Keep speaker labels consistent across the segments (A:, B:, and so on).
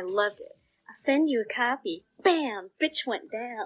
A: loved it. I'll send you a copy. Bam! Bitch went down.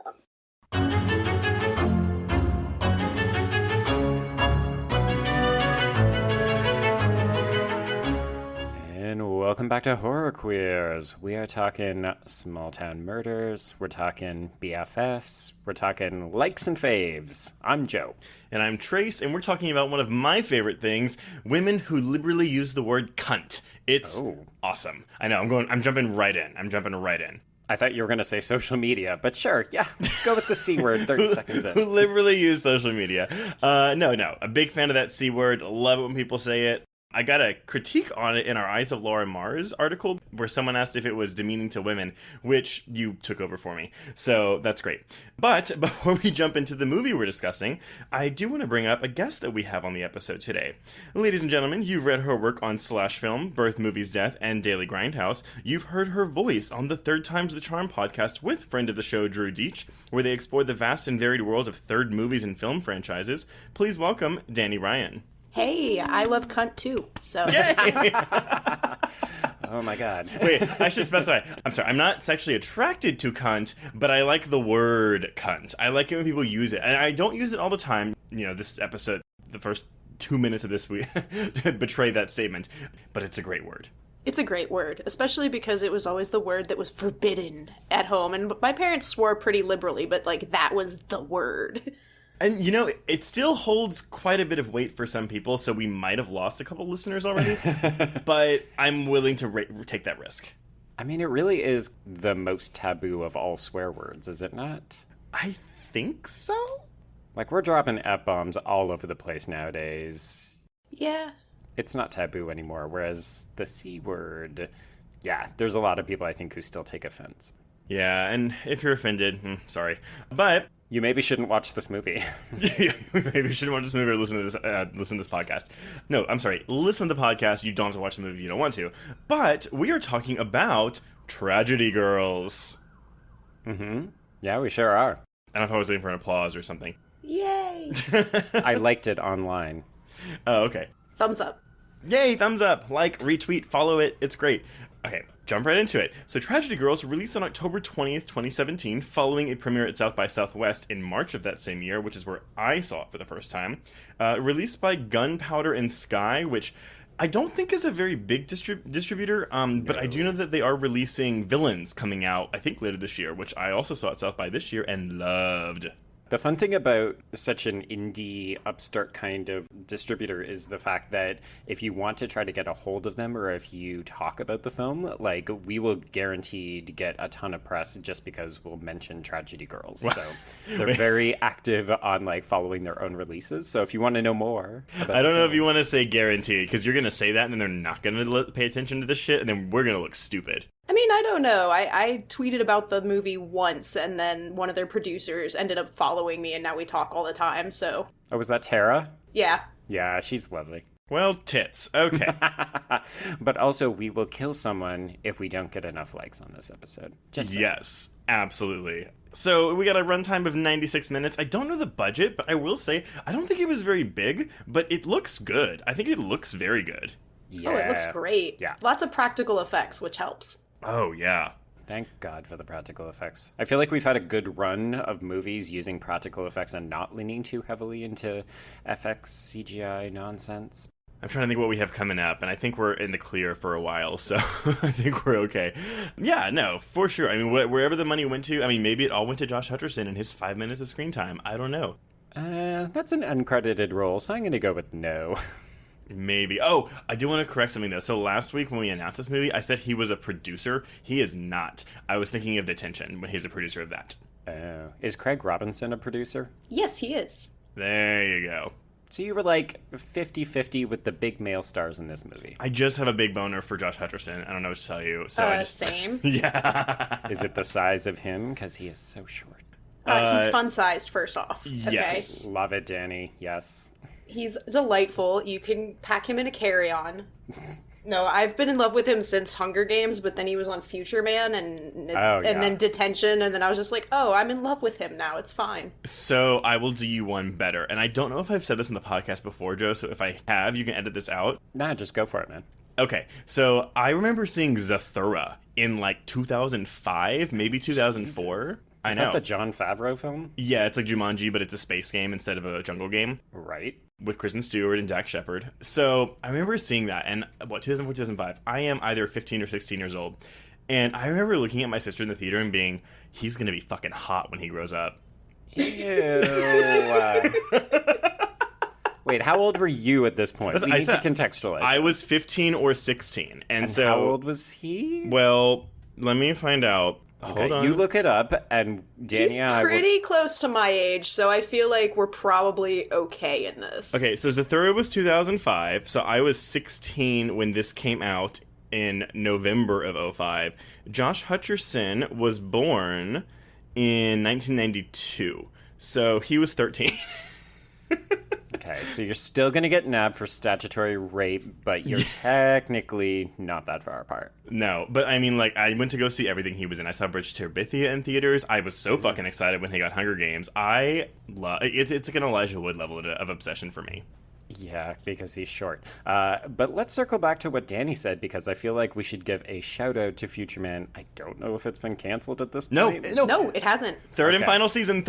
B: And welcome back to Horror Queers. We are talking small town murders, we're talking BFFs, we're talking likes and faves. I'm Joe.
C: And I'm Trace, and we're talking about one of my favorite things, women who liberally use the word cunt. It's awesome. I know, I'm jumping right in.
B: I thought you were going to say social media, but sure, yeah, let's go with the C word 30 seconds in.
C: Who liberally use social media. No, a big fan of that C word. Love it when people say it. I got a critique on it in our Eyes of Laura Mars article where someone asked if it was demeaning to women, which you took over for me. So that's great. But before we jump into the movie we're discussing, I do want to bring up a guest that we have on the episode today. Ladies and gentlemen, you've read her work on Slash Film, Birth, Movies, Death, and Daily Grindhouse. You've heard her voice on the Third Time's the Charm podcast with friend of the show, Drew Deitch, where they explore the vast and varied worlds of third movies and film franchises. Please welcome Dani Ryan.
D: Hey, I love cunt too, so.
C: Yay!
B: Oh my god.
C: Wait, I should specify. I'm sorry, I'm not sexually attracted to cunt, but I like the word cunt. I like it when people use it. And I don't use it all the time. You know, this episode, the first 2 minutes of this week betray that statement. But it's a great word.
D: It's a great word, especially because it was always the word that was forbidden at home. And my parents swore pretty liberally, but, like, that was the word.
C: And, you know, it still holds quite a bit of weight for some people, so we might have lost a couple listeners already. But I'm willing to take that risk.
B: I mean, it really is the most taboo of all swear words, is it not?
C: I think so?
B: Like, we're dropping F-bombs all over the place nowadays.
D: Yeah.
B: It's not taboo anymore, whereas the C word, yeah, there's a lot of people, I think, who still take offense.
C: Yeah, and if you're offended, sorry. But
B: you maybe shouldn't watch this movie.
C: Maybe you shouldn't watch this movie or listen to this podcast. No, I'm sorry. Listen to the podcast. You don't have to watch the movie if you don't want to. But we are talking about Tragedy Girls.
B: Mm-hmm. Yeah, we sure are.
C: I don't know if I was waiting for an applause or something.
D: Yay!
B: I liked it online.
C: Oh, okay.
D: Thumbs up.
C: Yay, thumbs up. Like, retweet, follow it. It's great. Okay, jump right into it. So Tragedy Girls released on October 20th, 2017, following a premiere at South by Southwest in March of that same year, which is where I saw it for the first time. Released by Gunpowder and Sky, which I don't think is a very big distributor, but I do know that they are releasing Villains coming out, I think, later this year, which I also saw at South by this year and loved.
B: The fun thing about such an indie upstart kind of distributor is the fact that if you want to try to get a hold of them or if you talk about the film, like, we will guarantee to get a ton of press just because we'll mention Tragedy Girls. So they're very active on, like, following their own releases. So if you want to know more about
C: I don't know if you want to say guaranteed, because you're going to say that and then they're not going to pay attention to this shit and then we're going to look stupid.
D: I mean, I don't know. I tweeted about the movie once, and then one of their producers ended up following me, and now we talk all the time, so.
B: Oh, was that Tara?
D: Yeah.
B: Yeah, she's lovely.
C: Well, tits. Okay.
B: But also, we will kill someone if we don't get enough likes on this episode.
C: Yes, absolutely. So we got a runtime of 96 minutes. I don't know the budget, but I will say, I don't think it was very big, but it looks good. I think it looks very good.
B: Yeah.
D: Oh, it looks great.
B: Yeah.
D: Lots of practical effects, which helps.
C: Oh, yeah.
B: Thank God for the practical effects. I feel like we've had a good run of movies using practical effects and not leaning too heavily into FX CGI nonsense.
C: I'm trying to think what we have coming up, and I think we're in the clear for a while, so I think we're okay. Yeah, no, for sure. I mean, wherever the money went to, I mean, maybe it all went to Josh Hutcherson and his 5 minutes of screen time. I don't know.
B: That's an uncredited role, so I'm going to go with no.
C: Maybe. Oh, I do want to correct something, though. So last week when we announced this movie, I said he was a producer. He is not. I was thinking of Detention when he's a producer of that.
B: Is Craig Robinson a producer?
D: Yes, he is.
C: There you go.
B: So you were like 50-50 with the big male stars in this movie.
C: I just have a big boner for Josh Hutcherson. I don't know what to tell you. So
D: same.
C: Yeah.
B: Is it the size of him? Because he is so short.
D: He's fun-sized, first off. Okay?
C: Yes.
B: Love it, Dani. Yes.
D: He's delightful. You can pack him in a carry-on. No, I've been in love with him since Hunger Games, but then he was on Future Man and then Detention, and then I was just like, oh, I'm in love with him now. It's fine.
C: So I will do you one better. And I don't know if I've said this in the podcast before, Joe, so if I have, you can edit this out.
B: Nah, just go for it, man.
C: Okay, so I remember seeing Zathura in like 2005, maybe 2004.
B: Jesus.
C: I
B: Is
C: know.
B: that the Jon Favreau film?
C: Yeah, it's like Jumanji, but it's a space game instead of a jungle game.
B: Right.
C: With Kristen Stewart and Dak Shepard. So I remember seeing that, and 2004, 2005, I am either 15 or 16 years old. And I remember looking at my sister in the theater and being, he's going to be fucking hot when he grows up.
B: Ew. Wait, how old were you at this point? We need to contextualize.
C: I was 15 or 16. And so
B: how old was he?
C: Well, let me find out. Hold on.
B: You look it up, and Dani and I
D: He's pretty close to my age, so I feel like we're probably okay in this.
C: Okay, so Zathura was 2005, so I was 16 when this came out in November of 2005. Josh Hutcherson was born in 1992, so he was 13.
B: Okay, so you're still going to get nabbed for statutory rape, but you're technically not that far apart.
C: No, but I mean, like, I went to go see everything he was in. I saw Bridge to Terabithia in theaters. I was so fucking excited when he got Hunger Games. I love it's like an Elijah Wood level of obsession for me.
B: Yeah, because he's short. But let's circle back to what Dani said, because I feel like we should give a shout out to Future Man. I don't know if it's been canceled at this point.
D: No, it hasn't.
C: Third and final season.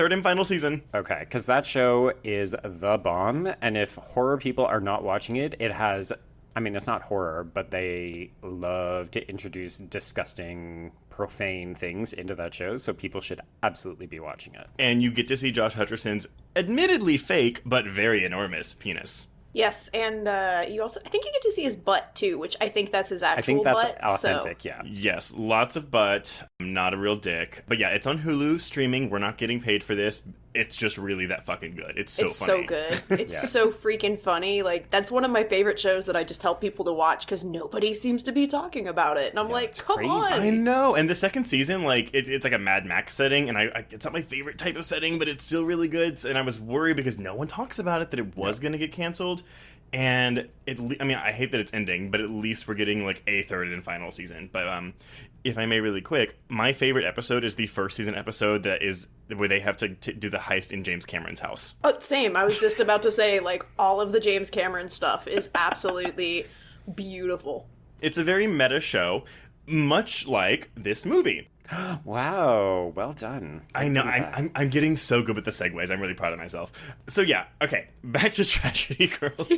B: Okay, because that show is the bomb, and if horror people are not watching it, it has... I mean, it's not horror, but they love to introduce disgusting, profane things into that show, so people should absolutely be watching it.
C: And you get to see Josh Hutcherson's admittedly fake, but very enormous penis.
D: Yes, and you also, I think you get to see his butt too, which I think that's his actual butt.
B: I think that's authentic, yeah.
C: Yes, lots of butt, not a real dick. But yeah, it's on Hulu streaming. We're not getting paid for this. It's just really that fucking good. It's so funny.
D: It's so good. It's so freaking funny. Like, that's one of my favorite shows that I just tell people to watch because nobody seems to be talking about it. And I'm like, come
B: crazy.
D: on.
C: I know. And the second season, like, it's like a Mad Max setting. And it's not my favorite type of setting, but it's still really good. And I was worried because no one talks about it that it was going to get canceled. And I hate that it's ending, but at least we're getting like a third and final season. But if I may, really quick, my favorite episode is the first season episode that is where they have to do the heist in James Cameron's house.
D: Oh, same. I was just about to say, like, all of the James Cameron stuff is absolutely beautiful.
C: It's a very meta show, much like this movie.
B: Wow, well done.
C: I know, I'm getting so good with the segues. I'm really proud of myself. So yeah, okay, back to Tragedy Girls.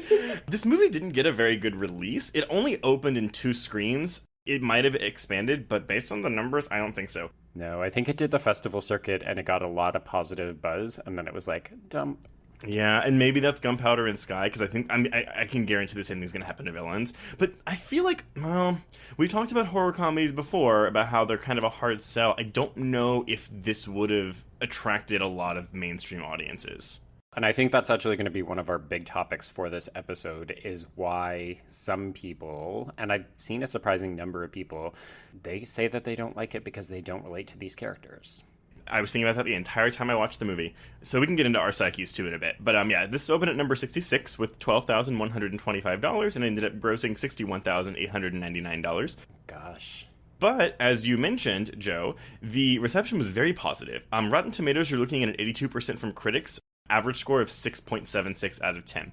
C: This movie didn't get a very good release. It only opened in 2 screens. It might have expanded, but based on the numbers, I don't think so.
B: No, I think it did the festival circuit and it got a lot of positive buzz, and then it was like, dump.
C: Yeah, and maybe that's Gunpowder and Sky, because I think I can guarantee the same thing's going to happen to villains. But I feel like, well, we talked about horror comedies before, about how they're kind of a hard sell. I don't know if this would have attracted a lot of mainstream audiences.
B: And I think that's actually going to be one of our big topics for this episode, is why some people, and I've seen a surprising number of people, they say that they don't like it because they don't relate to these characters.
C: I was thinking about that the entire time I watched the movie. So we can get into our psyches too in a bit. But yeah, this opened at number 66 with $12,125 and ended up grossing $61,899.
B: Gosh.
C: But, as you mentioned, Joe, the reception was very positive. Rotten Tomatoes, you're looking at an 82% from critics, average score of 6.76 out of 10.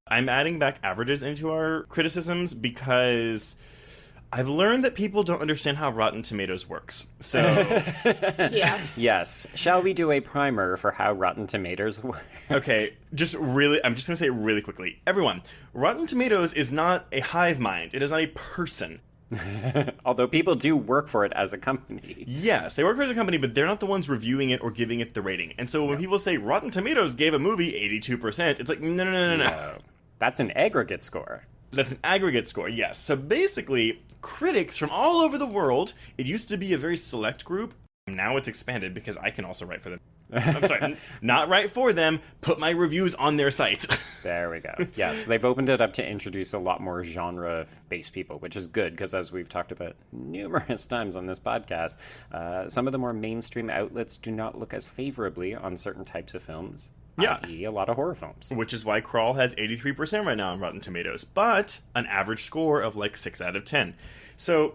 C: I'm adding back averages into our criticisms because I've learned that people don't understand how Rotten Tomatoes works. So,
D: yeah.
B: Yes. Shall we do a primer for how Rotten Tomatoes works?
C: Okay, I'm just going to say it really quickly. Everyone, Rotten Tomatoes is not a hive mind. It is not a person.
B: Although people do work for it as a company.
C: Yes, they work for it as a company, but they're not the ones reviewing it or giving it the rating. And so when people say Rotten Tomatoes gave a movie 82%, it's like, no.
B: That's an aggregate score.
C: That's an aggregate score, yes. So basically, critics from all over the world, it used to be a very select group. Now it's expanded because I can also write for them. I'm sorry, not write for them, put my reviews on their site.
B: There we go. Yeah, so they've opened it up to introduce a lot more genre-based people, which is good because, as we've talked about numerous times on this podcast, some of the more mainstream outlets do not look as favorably on certain types of films.
C: Yeah.
B: i.e. a lot of horror films.
C: Which is why Crawl has 83% right now on Rotten Tomatoes, but an average score of like 6 out of 10. So,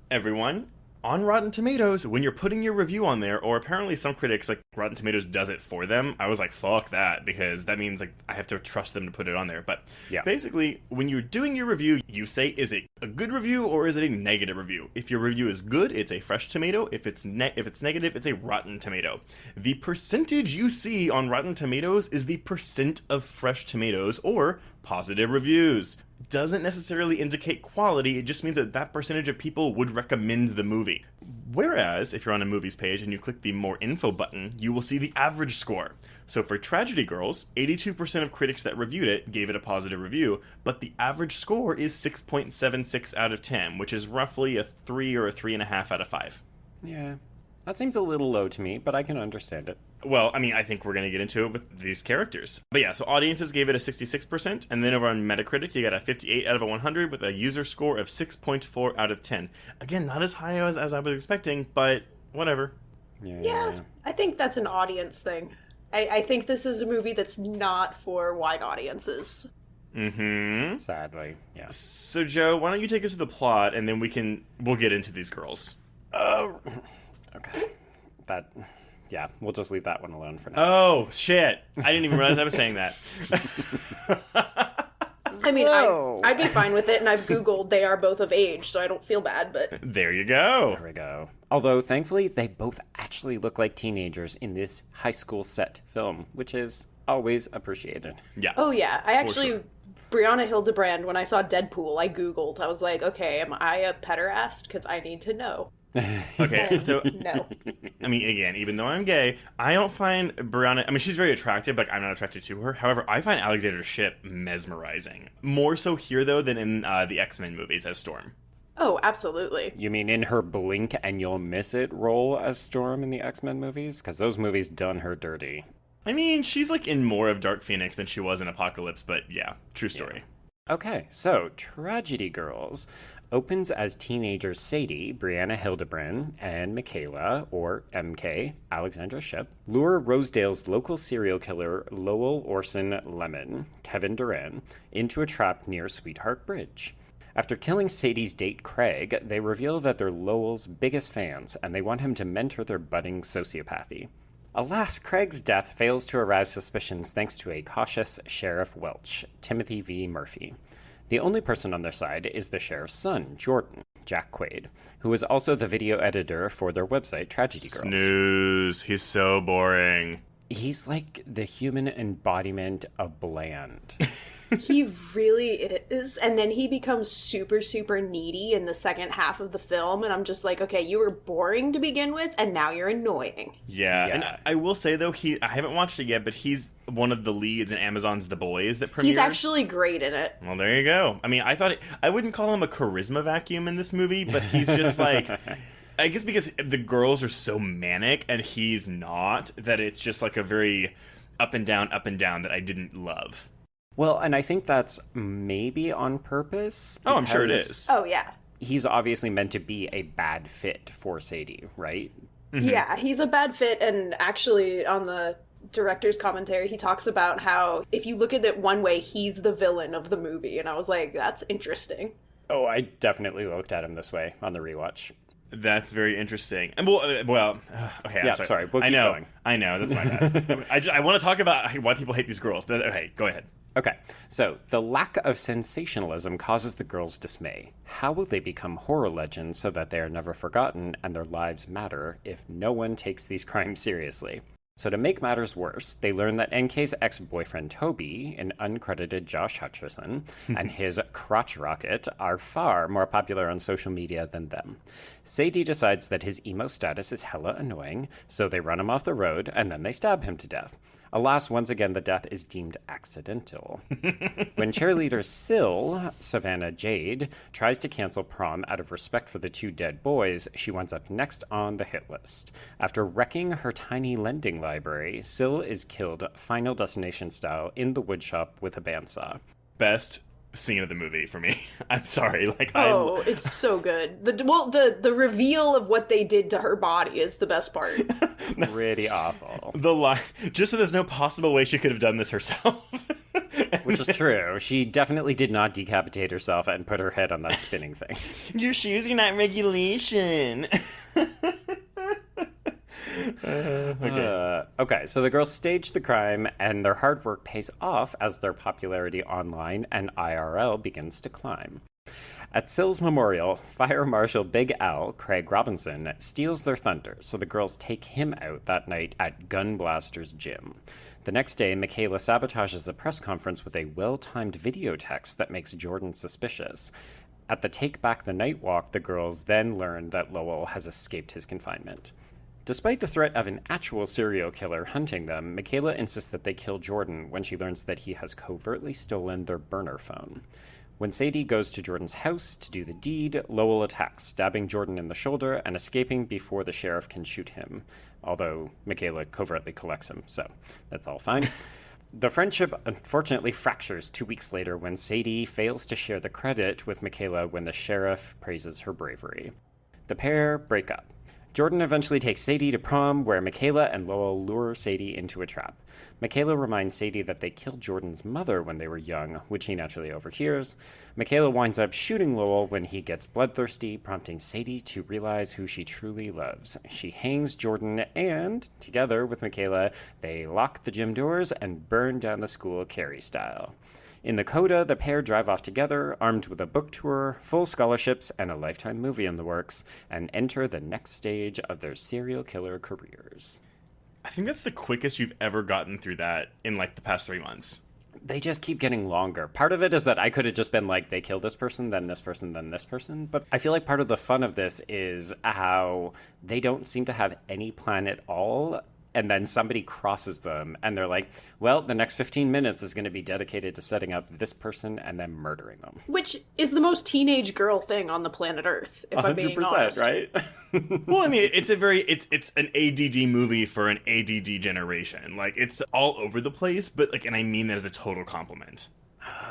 C: everyone, on Rotten Tomatoes, when you're putting your review on there, or apparently some critics, like Rotten Tomatoes does it for them, I was like, fuck that, because that means like I have to trust them to put it on there. But basically, when you're doing your review, you say, is it a good review or is it a negative review? If your review is good, it's a fresh tomato. If it's negative, it's a rotten tomato. The percentage you see on Rotten Tomatoes is the percent of fresh tomatoes or positive reviews. Doesn't necessarily indicate quality, it just means that that percentage of people would recommend the movie. Whereas, if you're on a movies page and you click the more info button, you will see the average score. So for Tragedy Girls, 82% of critics that reviewed it gave it a positive review, but the average score is 6.76 out of 10, which is roughly a 3 or a 3.5 out of 5.
B: Yeah, that seems a little low to me, but I can understand it.
C: Well, I mean, I think we're going to get into it with these characters. But yeah, so audiences gave it a 66%, and then over on Metacritic, you got a 58 out of 100 with a user score of 6.4 out of 10. Again, not as high as I was expecting, but whatever.
D: Yeah, I think that's an audience thing. I think this is a movie that's not for wide audiences.
C: Mm-hmm.
B: Sadly, yeah.
C: So, Joe, why don't you take us to the plot, and then we'll get into these girls.
B: Okay. Yeah, we'll just leave that one alone for now.
C: Oh, shit. I didn't even realize I was saying that.
D: I mean, I'd be fine with it, and I've Googled they are both of age, so I don't feel bad, but...
C: There you go.
B: There we go. Although, thankfully, they both actually look like teenagers in this high school set film, which is always appreciated.
C: Yeah.
D: Oh, yeah. I actually... Brianna Hildebrand, when I saw Deadpool, I Googled. I was like, okay, am I a pederast? Because I need to know.
C: Okay, so
D: no.
C: I mean, again, even though I'm gay, I don't find Brianna. I mean, she's very attractive, but I'm not attracted to her. However, I find Alexander Shipp mesmerizing. More so here though than in the X-Men movies as Storm.
D: Oh, absolutely.
B: You mean in her blink and you'll miss it role as Storm in the X-Men movies? Because those movies done her dirty.
C: I mean, she's like in more of Dark Phoenix than she was in Apocalypse, but yeah, true story.
B: Yeah. Okay, so Tragedy Girls opens as teenagers Sadie, Brianna Hildebrand, and Michaela, or MK, Alexandra Shipp, lure Rosedale's local serial killer Lowell Orson Lemon, Kevin Durant, into a trap near Sweetheart Bridge. After killing Sadie's date Craig, they reveal that they're Lowell's biggest fans, and they want him to mentor their budding sociopathy. Alas, Craig's death fails to arouse suspicions thanks to a cautious Sheriff Welch, Timothy V. Murphy. The only person on their side is the sheriff's son, Jordan, Jack Quaid, who is also the video editor for their website, Tragedy Girls.
C: Snooze. He's so boring.
B: He's like the human embodiment of bland.
D: He really is. And then he becomes super, super needy in the second half of the film. And I'm just like, okay, you were boring to begin with, and now you're annoying.
C: Yeah. And I will say, though, I haven't watched it yet, but he's one of the leads in Amazon's The Boys that premiered.
D: He's actually great in it.
C: Well, there you go. I mean, I wouldn't call him a charisma vacuum in this movie, but he's just like... I guess because the girls are so manic and he's not, that it's just like a very up and down that I didn't love.
B: Well, and I think that's maybe on purpose.
C: Oh, I'm sure it is.
D: Oh, yeah.
B: He's obviously meant to be a bad fit for Sadie, right?
C: Mm-hmm.
D: Yeah, he's a bad fit, and actually on the director's commentary, he talks about how if you look at it one way, he's the villain of the movie, and I was like, that's interesting.
B: Oh, I definitely looked at him this way on the rewatch.
C: That's very interesting. And well, okay. I'm sorry.
B: We'll keep going.
C: I know. That's my bad. I want to talk about why people hate these girls. Okay, go ahead.
B: Okay, so the lack of sensationalism causes the girls dismay. How will they become horror legends so that they are never forgotten and their lives matter if no one takes these crimes seriously? So to make matters worse, they learn that NK's ex-boyfriend Toby, an uncredited Josh Hutcherson, and his crotch rocket are far more popular on social media than them. Sadie decides that his emo status is hella annoying, so they run him off the road and then they stab him to death. Alas, once again, the death is deemed accidental. When cheerleader Syl, Savannah Jade, tries to cancel prom out of respect for the two dead boys, she winds up next on the hit list. After wrecking her tiny lending library, Syl is killed Final Destination style in the woodshop with a bandsaw.
C: Best scene of the movie for me. I'm sorry.
D: It's so good. The reveal of what they did to her body is the best part.
B: Pretty awful.
C: The line, just so there's no possible way she could have done this herself.
B: Which is true. She definitely did not decapitate herself and put her head on that spinning thing.
C: Your shoes are not regulation.
B: Okay, so the girls stage the crime, and their hard work pays off as their popularity online and IRL begins to climb. At Sill's memorial, Fire Marshal Big Al, Craig Robinson, steals their thunder, so the girls take him out that night at Gunblaster's gym. The next day, Michaela sabotages a press conference with a well-timed video text that makes Jordan suspicious. At the Take Back the Night walk, the girls then learn that Lowell has escaped his confinement. Despite the threat of an actual serial killer hunting them, Michaela insists that they kill Jordan when she learns that he has covertly stolen their burner phone. When Sadie goes to Jordan's house to do the deed, Lowell attacks, stabbing Jordan in the shoulder and escaping before the sheriff can shoot him, although Michaela covertly collects him, so that's all fine. The friendship unfortunately fractures 2 weeks later when Sadie fails to share the credit with Michaela when the sheriff praises her bravery. The pair break up. Jordan eventually takes Sadie to prom, where Michaela and Lowell lure Sadie into a trap. Michaela reminds Sadie that they killed Jordan's mother when they were young, which he naturally overhears. Michaela winds up shooting Lowell when he gets bloodthirsty, prompting Sadie to realize who she truly loves. She hangs Jordan, and, together with Michaela, they lock the gym doors and burn down the school Carrie style. In the coda, the pair drive off together, armed with a book tour, full scholarships, and a Lifetime movie in the works, and enter the next stage of their serial killer careers.
C: I think that's the quickest you've ever gotten through that in, like, the past 3 months.
B: They just keep getting longer. Part of it is that I could have just been like, they kill this person, then this person, then this person. But I feel like part of the fun of this is how they don't seem to have any plan at all. And then somebody crosses them, and they're like, well, the next 15 minutes is going to be dedicated to setting up this person and then murdering them.
D: Which is the most teenage girl thing on the planet Earth, if I'm being honest.
B: Right?
C: Well, I mean, it's an ADD movie for an ADD generation. Like, it's all over the place, but, like, and I mean that as a total compliment.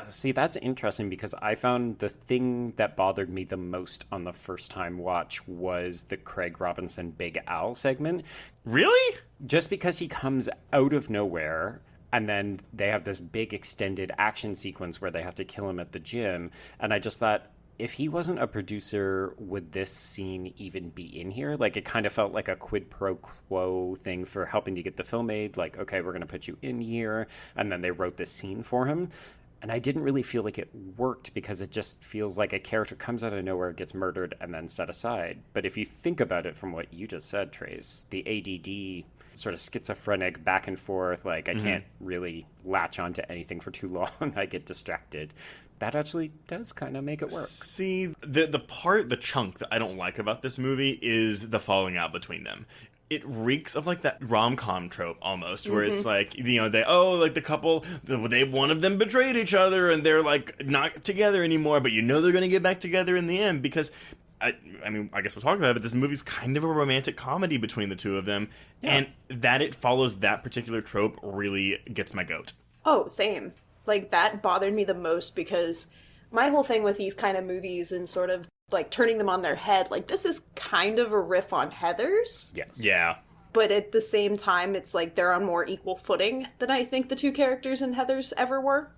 B: See, that's interesting because I found the thing that bothered me the most on the first time watch was the Craig Robinson Big Al segment.
C: Really?
B: Just because he comes out of nowhere and then they have this big extended action sequence where they have to kill him at the gym. And I just thought, if he wasn't a producer, would this scene even be in here? Like, it kind of felt like a quid pro quo thing for helping to get the film made. Like, okay, we're going to put you in here. And then they wrote this scene for him. And I didn't really feel like it worked because it just feels like a character comes out of nowhere, gets murdered, and then set aside. But if you think about it from what you just said, Trace, the ADD sort of schizophrenic back and forth, like I can't really latch onto anything for too long. I get distracted. That actually does kind of make it work.
C: See, the chunk that I don't like about this movie is the falling out between them. It reeks of like that rom-com trope almost, where it's like, you know, the couple, one of them betrayed each other and they're like not together anymore, but you know they're going to get back together in the end because, I mean, I guess we'll talk about it, but this movie's kind of a romantic comedy between the two of them, and that it follows that particular trope really gets my goat.
D: Oh, same. Like, that bothered me the most because my whole thing with these kind of movies and sort of like turning them on their head, like, this is kind of a riff on Heathers.
B: Yes.
C: Yeah.
D: But at the same time, it's like they're on more equal footing than I think the two characters in Heathers ever were.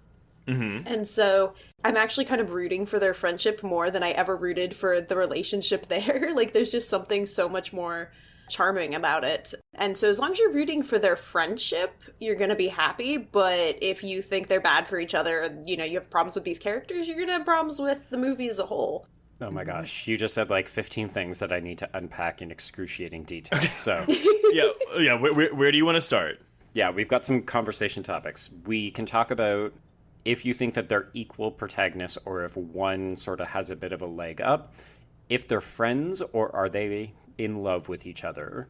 D: Mm-hmm. And so I'm actually kind of rooting for their friendship more than I ever rooted for the relationship there. Like, there's just something so much more charming about it. And so as long as you're rooting for their friendship, you're going to be happy. But if you think they're bad for each other, you know, you have problems with these characters, you're going to have problems with the movie as a whole.
B: Oh my gosh, you just said like 15 things that I need to unpack in excruciating detail. So,
C: yeah. Where do you want to start?
B: Yeah, we've got some conversation topics. We can talk about if you think that they're equal protagonists or if one sort of has a bit of a leg up, if they're friends or are they in love with each other,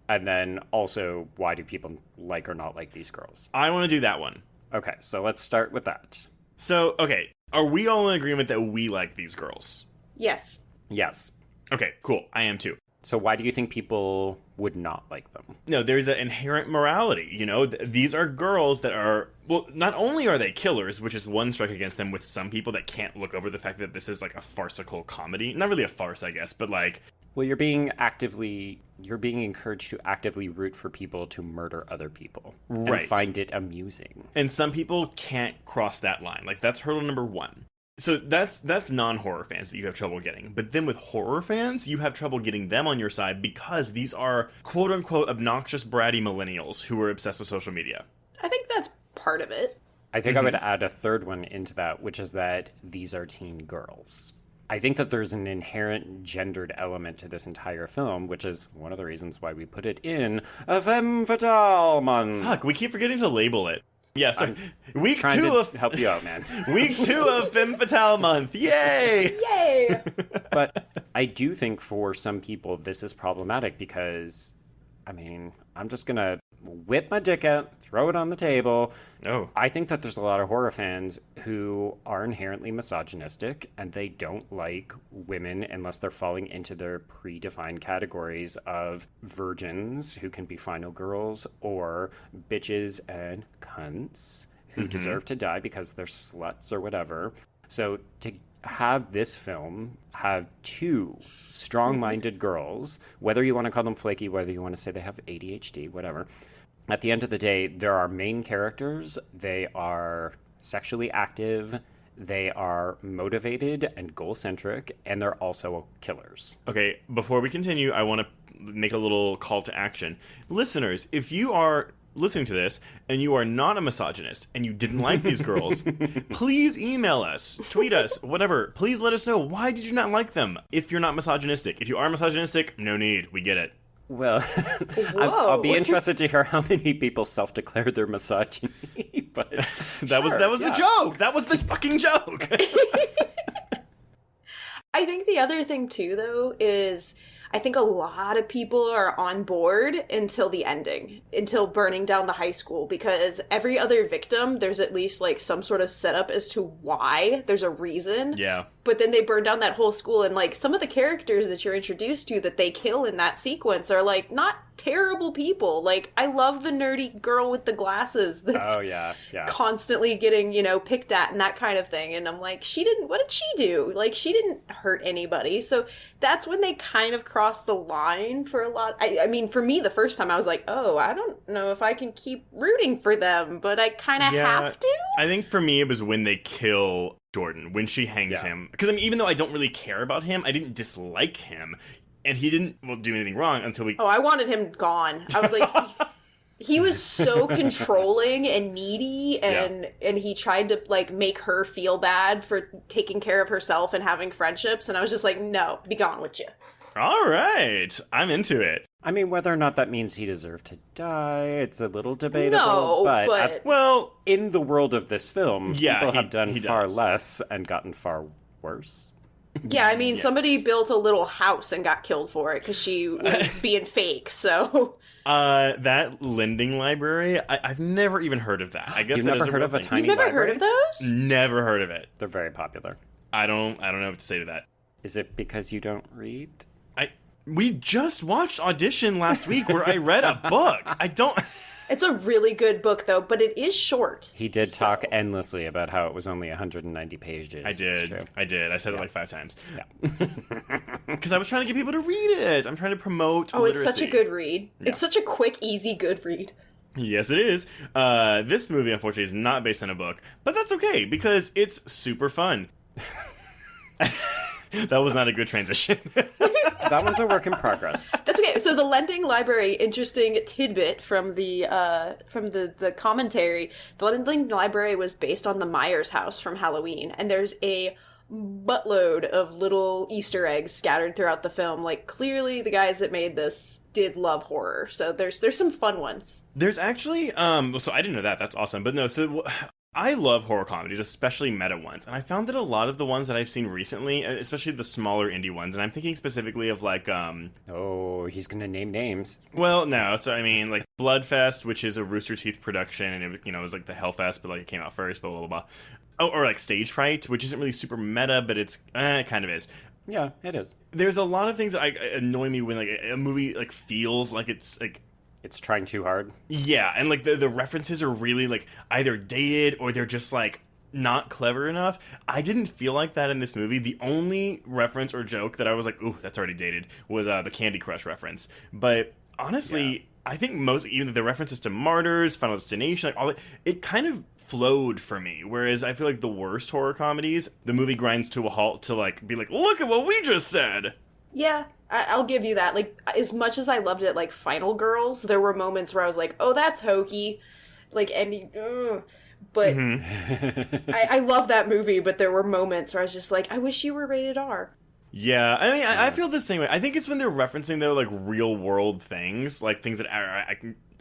B: and then also why do people like or not like these girls?
C: I want to do that one.
B: Okay, so let's start with that.
C: So, okay, are we all in agreement that we like these girls?
D: Yes.
B: Yes.
C: Okay, cool. I am too.
B: So why do you think people would not like them?
C: No, there's an inherent morality. You know, these are girls that are, well, not only are they killers, which is one strike against them with some people that can't look over the fact that this is like a farcical comedy. Not really a farce, I guess, but like,
B: Well, you're being encouraged to actively root for people to murder other people.
C: Right.
B: And find it amusing.
C: And some people can't cross that line. Like, that's hurdle number one. So that's non-horror fans that you have trouble getting. But then with horror fans, you have trouble getting them on your side because these are quote-unquote obnoxious, bratty millennials who are obsessed with social media.
D: I think that's part of it.
B: I think I would add a third one into that, which is that these are teen girls. I think that there's an inherent gendered element to this entire film, which is one of the reasons why we put it in a femme fatale month.
C: Fuck, we keep forgetting to label it. Yeah, so week
B: Trying
C: 2
B: to
C: of
B: help you out, man.
C: week 2 of Femme Fatale month. Yay!
D: Yay!
B: But I do think for some people this is problematic because, I mean, I'm just gonna whip my dick out, throw it on the table.
C: Oh.
B: I think that there's a lot of horror fans who are inherently misogynistic and they don't like women unless they're falling into their predefined categories of virgins who can be final girls or bitches and cunts who deserve to die because they're sluts or whatever. So to have this film have two strong-minded girls, whether you want to call them flaky, whether you want to say they have ADHD, whatever. At the end of the day, there are main characters. They are sexually active. They are motivated and goal-centric, and they're also killers.
C: Okay, before we continue, I want to make a little call to action. Listeners, if you are listening to this and you are not a misogynist and you didn't like these girls, please email us, tweet us, whatever. Please let us know, why did you not like them if you're not misogynistic? If you are misogynistic, no need. We get it.
B: Well, I'll be interested to hear how many people self-declare their misogyny. But
C: that was the joke. That was the fucking joke.
D: I think the other thing too, though, is I think a lot of people are on board until the ending, until burning down the high school, because every other victim, there's at least like some sort of setup as to why. There's a reason.
C: Yeah.
D: But then they burn down that whole school, and like some of the characters that you're introduced to that they kill in that sequence are like not terrible people. Like, I love the nerdy girl with the glasses that's constantly getting, picked at and that kind of thing. And I'm like, what did she do? Like, she didn't hurt anybody. So that's when they kind of cross the line for a lot. I mean, for me, the first time I was like, oh, I don't know if I can keep rooting for them, but I kind of have to.
C: I think for me, it was when they kill Jordan, when she hangs him. Because, I mean, even though I don't really care about him, I didn't dislike him. And he didn't do anything wrong until we...
D: Oh, I wanted him gone. I was like... He was so controlling and needy, and he tried to, like, make her feel bad for taking care of herself and having friendships, and I was just like, no, be gone with you.
C: All right. I'm into it.
B: I mean, whether or not that means he deserved to die, it's a little debatable.
D: No, but...
B: well, in the world of this film, people have done far
C: does.
B: Less and gotten far worse.
D: Yeah, I mean, somebody built a little house and got killed for it because she was being fake, so...
C: That lending library, I've never even heard of that. I guess
B: You've
C: that
B: never
C: is a
B: heard
C: real
B: of a
C: thing.
B: tiny
D: You've never
B: library?
D: heard of those?
C: Never heard of it.
B: They're very popular.
C: I don't know what to say to that.
B: Is it because you don't read?
C: We just watched Audition last week where I read a book. I don't...
D: It's a really good book, though, but it is short.
B: He did talk endlessly about how it was only 190 pages.
C: I did. I said it like 5 times.
B: Yeah.
C: Because I was trying to get people to read it. I'm trying to promote literacy.
D: It's such a good read. Yeah. It's such a quick, easy, good read.
C: Yes, it is. This movie, unfortunately, is not based on a book, but that's okay because it's super fun. That was not a good transition.
B: That one's a work in progress.
D: That's okay. So the lending library, interesting tidbit from the commentary. The lending library was based on the Myers house from Halloween, and there's a buttload of little Easter eggs scattered throughout the film. Like, clearly the guys that made this did love horror, so there's some fun ones.
C: There's actually so I didn't know that. That's awesome. But no, so I love horror comedies, especially meta ones, and I found that a lot of the ones that I've seen recently, especially the smaller indie ones, and I'm thinking specifically of like
B: oh, he's gonna name names.
C: Well, no, so I mean like Bloodfest, which is a Rooster Teeth production, and it, it was like the Hellfest, but like it came out first, blah blah blah. Oh, or like Stage Fright, which isn't really super meta, but it's it kind of is.
B: Yeah, it is.
C: There's a lot of things that annoy me when like a movie like feels like it's
B: trying too hard.
C: Yeah, and like the references are really like either dated or they're just like not clever enough. I didn't feel like that in this movie. The only reference or joke that I was like, ooh, that's already dated, was the Candy Crush reference. But honestly, I think most, even the references to Martyrs, Final Destination, like all that, it kind of flowed for me. Whereas I feel like the worst horror comedies, the movie grinds to a halt to like be like, look at what we just said.
D: Yeah, I'll give you that. Like, as much as I loved it, like Final Girls, there were moments where I was like, oh, that's hokey. Like, but I love that movie, but there were moments where I was just like, I wish you were rated R.
C: Yeah, I mean, I feel the same way. I think it's when they're referencing their like real world things, like things that are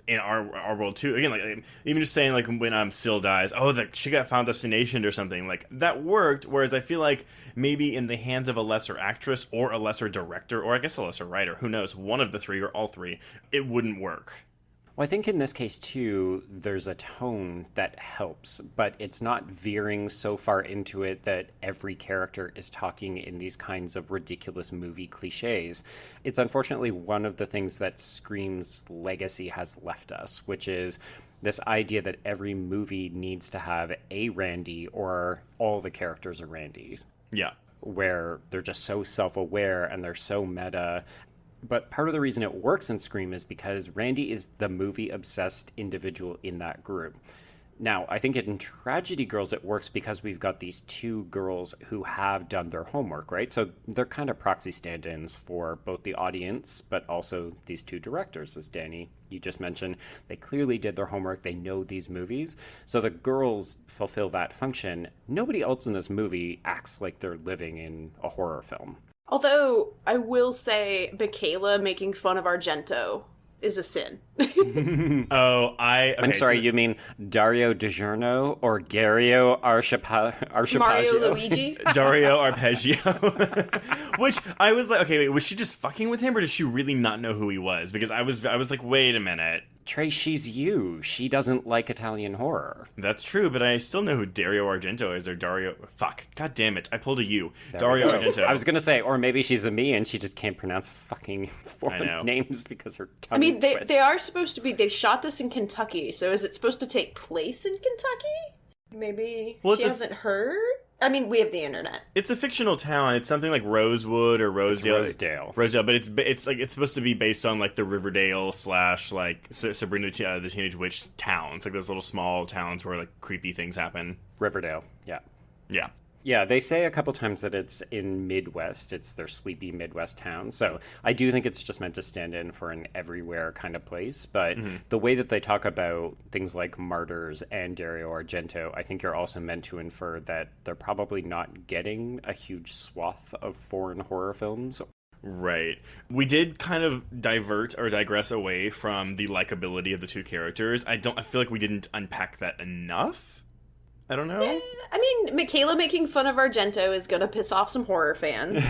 C: in our world too. Again, like even just saying like when Syl dies, oh, that she got Final Destination or something, like that worked. Whereas I feel like maybe in the hands of a lesser actress or a lesser director, or I guess a lesser writer, who knows, one of the three or all three, it wouldn't work.
B: Well, I think in this case, too, there's a tone that helps, but it's not veering so far into it that every character is talking in these kinds of ridiculous movie cliches. It's unfortunately one of the things that Scream's legacy has left us, which is this idea that every movie needs to have a Randy or all the characters are Randys.
C: Yeah.
B: Where they're just so self-aware and they're so meta. But part of the reason it works in Scream is because Randy is the movie-obsessed individual in that group. Now, I think in Tragedy Girls it works because we've got these two girls who have done their homework, right? So they're kind of proxy stand-ins for both the audience, but also these two directors, as Dani, you just mentioned. They clearly did their homework. They know these movies. So the girls fulfill that function. Nobody else in this movie acts like they're living in a horror film.
D: Although, I will say, Michaela making fun of Argento is a sin.
B: I'm sorry, you mean Dario DiGiorno or Gario Archipaggio?
D: Mario Luigi?
C: Dario Arpeggio. Which, I was like, okay, wait, was she just fucking with him, or did she really not know who he was? Because I was like, wait a minute.
B: Trey, she's you. She doesn't like Italian horror.
C: That's true, but I still know who Dario Argento is, or Dario... Fuck. God damn it. I pulled a U. Dario Argento.
B: I was going to say, or maybe she's a me and she just can't pronounce fucking foreign names because her tongue...
D: I mean, they are supposed to be... They shot this in Kentucky, so is it supposed to take place in Kentucky? Maybe she hasn't heard? I mean, we have the internet.
C: It's a fictional town. It's something like Rosewood or Rosedale. Rosedale, but it's supposed to be based on like the Riverdale / like Sabrina the Teenage Witch town. It's like those little small towns where like creepy things happen.
B: Riverdale, yeah.
C: Yeah.
B: Yeah, they say a couple times that it's in Midwest. It's their sleepy Midwest town. So I do think it's just meant to stand in for an everywhere kind of place. But the way that they talk about things like Martyrs and Dario Argento, I think you're also meant to infer that they're probably not getting a huge swath of foreign horror films.
C: Right. We did kind of divert or digress away from the likability of the two characters. I feel like we didn't unpack that enough. I don't know.
D: I mean, Michaela making fun of Argento is going to piss off some horror fans.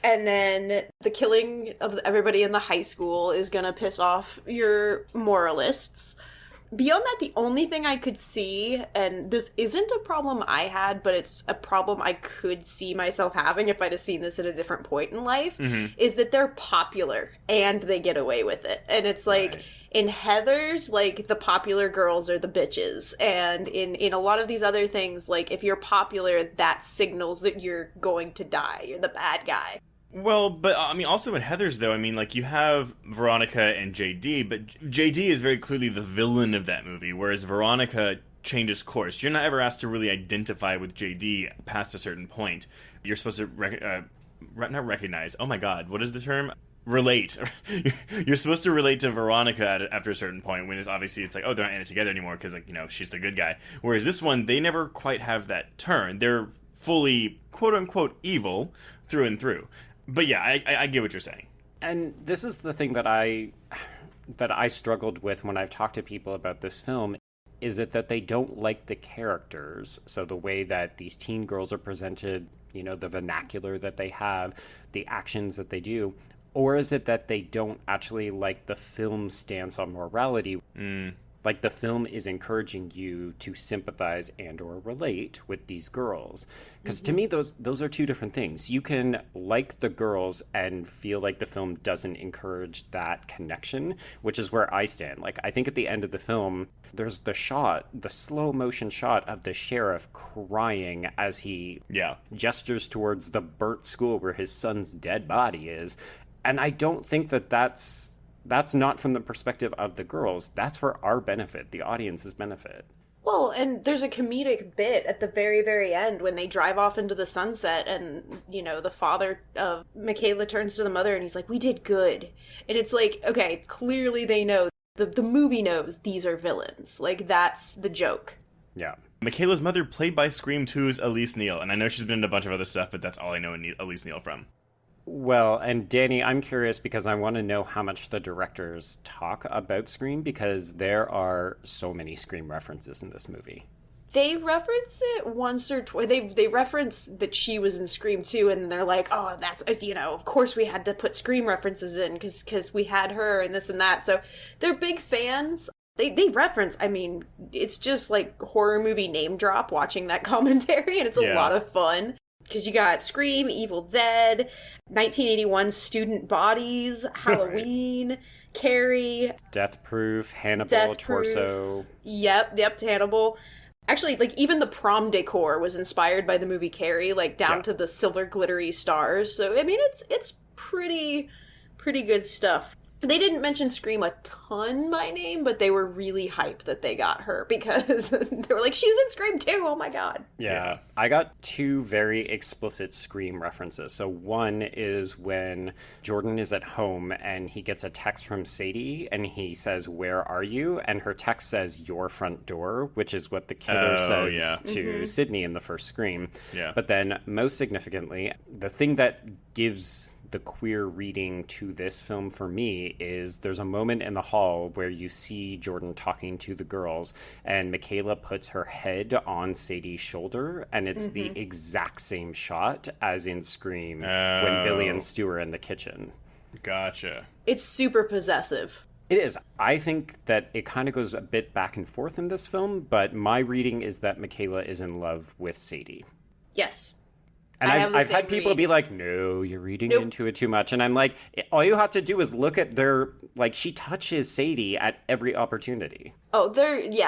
D: And then the killing of everybody in the high school is going to piss off your moralists. Beyond that, the only thing I could see, and this isn't a problem I had, but it's a problem I could see myself having if I'd have seen this at a different point in life, is that they're popular and they get away with it. And it's like... Right. In Heathers, like, the popular girls are the bitches. And in a lot of these other things, like, if you're popular, that signals that you're going to die. You're the bad guy.
C: Well, but, I mean, also in Heathers, though, I mean, like, you have Veronica and JD, but JD is very clearly the villain of that movie, whereas Veronica changes course. You're not ever asked to really identify with JD past a certain point. You're supposed to, not recognize, oh my god, what is the term? Relate. You're supposed to relate to Veronica after a certain point when it's like, oh, they're not in it together anymore because, like, you know, she's the good guy. Whereas this one, they never quite have that turn. They're fully, quote unquote, evil through and through. But yeah, I get what you're saying.
B: And this is the thing that I struggled with when I've talked to people about this film, is it that they don't like the characters. So the way that these teen girls are presented, you know, the vernacular that they have, the actions that they do. Or is it that they don't actually like the film's stance on morality? Like, the film is encouraging you to sympathize and or relate with these girls. Because to me, those are two different things. You can like the girls and feel like the film doesn't encourage that connection, which is where I stand. Like, I think at the end of the film, there's the slow motion shot of the sheriff crying as he gestures towards the burnt school where his son's dead body is. And I don't think that's not from the perspective of the girls. That's for our benefit, the audience's benefit.
D: Well, and there's a comedic bit at the very, very end when they drive off into the sunset and, you know, the father of Michaela turns to the mother and he's like, we did good. And it's like, okay, clearly they know, the movie knows these are villains. Like, that's the joke.
B: Yeah.
C: Michaela's mother, played by Scream 2's Elise Neal. And I know she's been in a bunch of other stuff, but that's all I know Elise Neal from.
B: Well, and Dani, I'm curious because I want to know how much the directors talk about Scream, because there are so many Scream references in this movie.
D: They reference it once or twice. They reference that she was in Scream 2, and they're like, oh, that's, you know, of course we had to put Scream references in because we had her and this and that. So they're big fans. They reference, I mean, it's just like horror movie name drop watching that commentary, and it's a lot of fun. Because you got Scream, Evil Dead, 1981 Student Bodies, Halloween, Carrie.
B: Death Proof, Hannibal, Torso.
D: Yep, Hannibal. Actually, like, even the prom decor was inspired by the movie Carrie, like, down to the silver glittery stars. So, I mean, it's pretty good stuff. They didn't mention Scream a ton by name, but they were really hyped that they got her because they were like, she was in Scream 2, oh my god.
B: Yeah. I got two very explicit Scream references. So one is when Jordan is at home and he gets a text from Sadie and he says, where are you? And her text says, your front door, which is what the killer says to Sydney in the first Scream.
C: Yeah.
B: But then, most significantly, the thing that gives the queer reading to this film for me is there's a moment in the hall where you see Jordan talking to the girls and Michaela puts her head on Sadie's shoulder, and it's the exact same shot as in Scream when Billy and Stu are in the kitchen.
C: Gotcha.
D: It's super possessive.
B: It is. I think that it kind of goes a bit back and forth in this film, but my reading is that Michaela is in love with Sadie.
D: Yes.
B: And I've had people be like, no, you're reading into it too much. And I'm like, all you have to do is look at their, like, she touches Sadie at every opportunity.
D: Oh,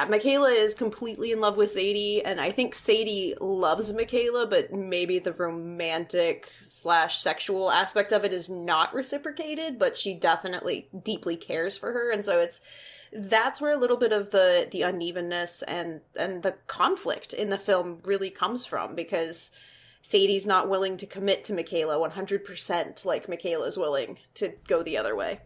D: Michaela is completely in love with Sadie, and I think Sadie loves Michaela, but maybe the romantic/sexual aspect of it is not reciprocated, but she definitely deeply cares for her, and so that's where a little bit of the unevenness and the conflict in the film really comes from, because Sadie's not willing to commit to Michaela 100% like Michaela's willing to go the other way.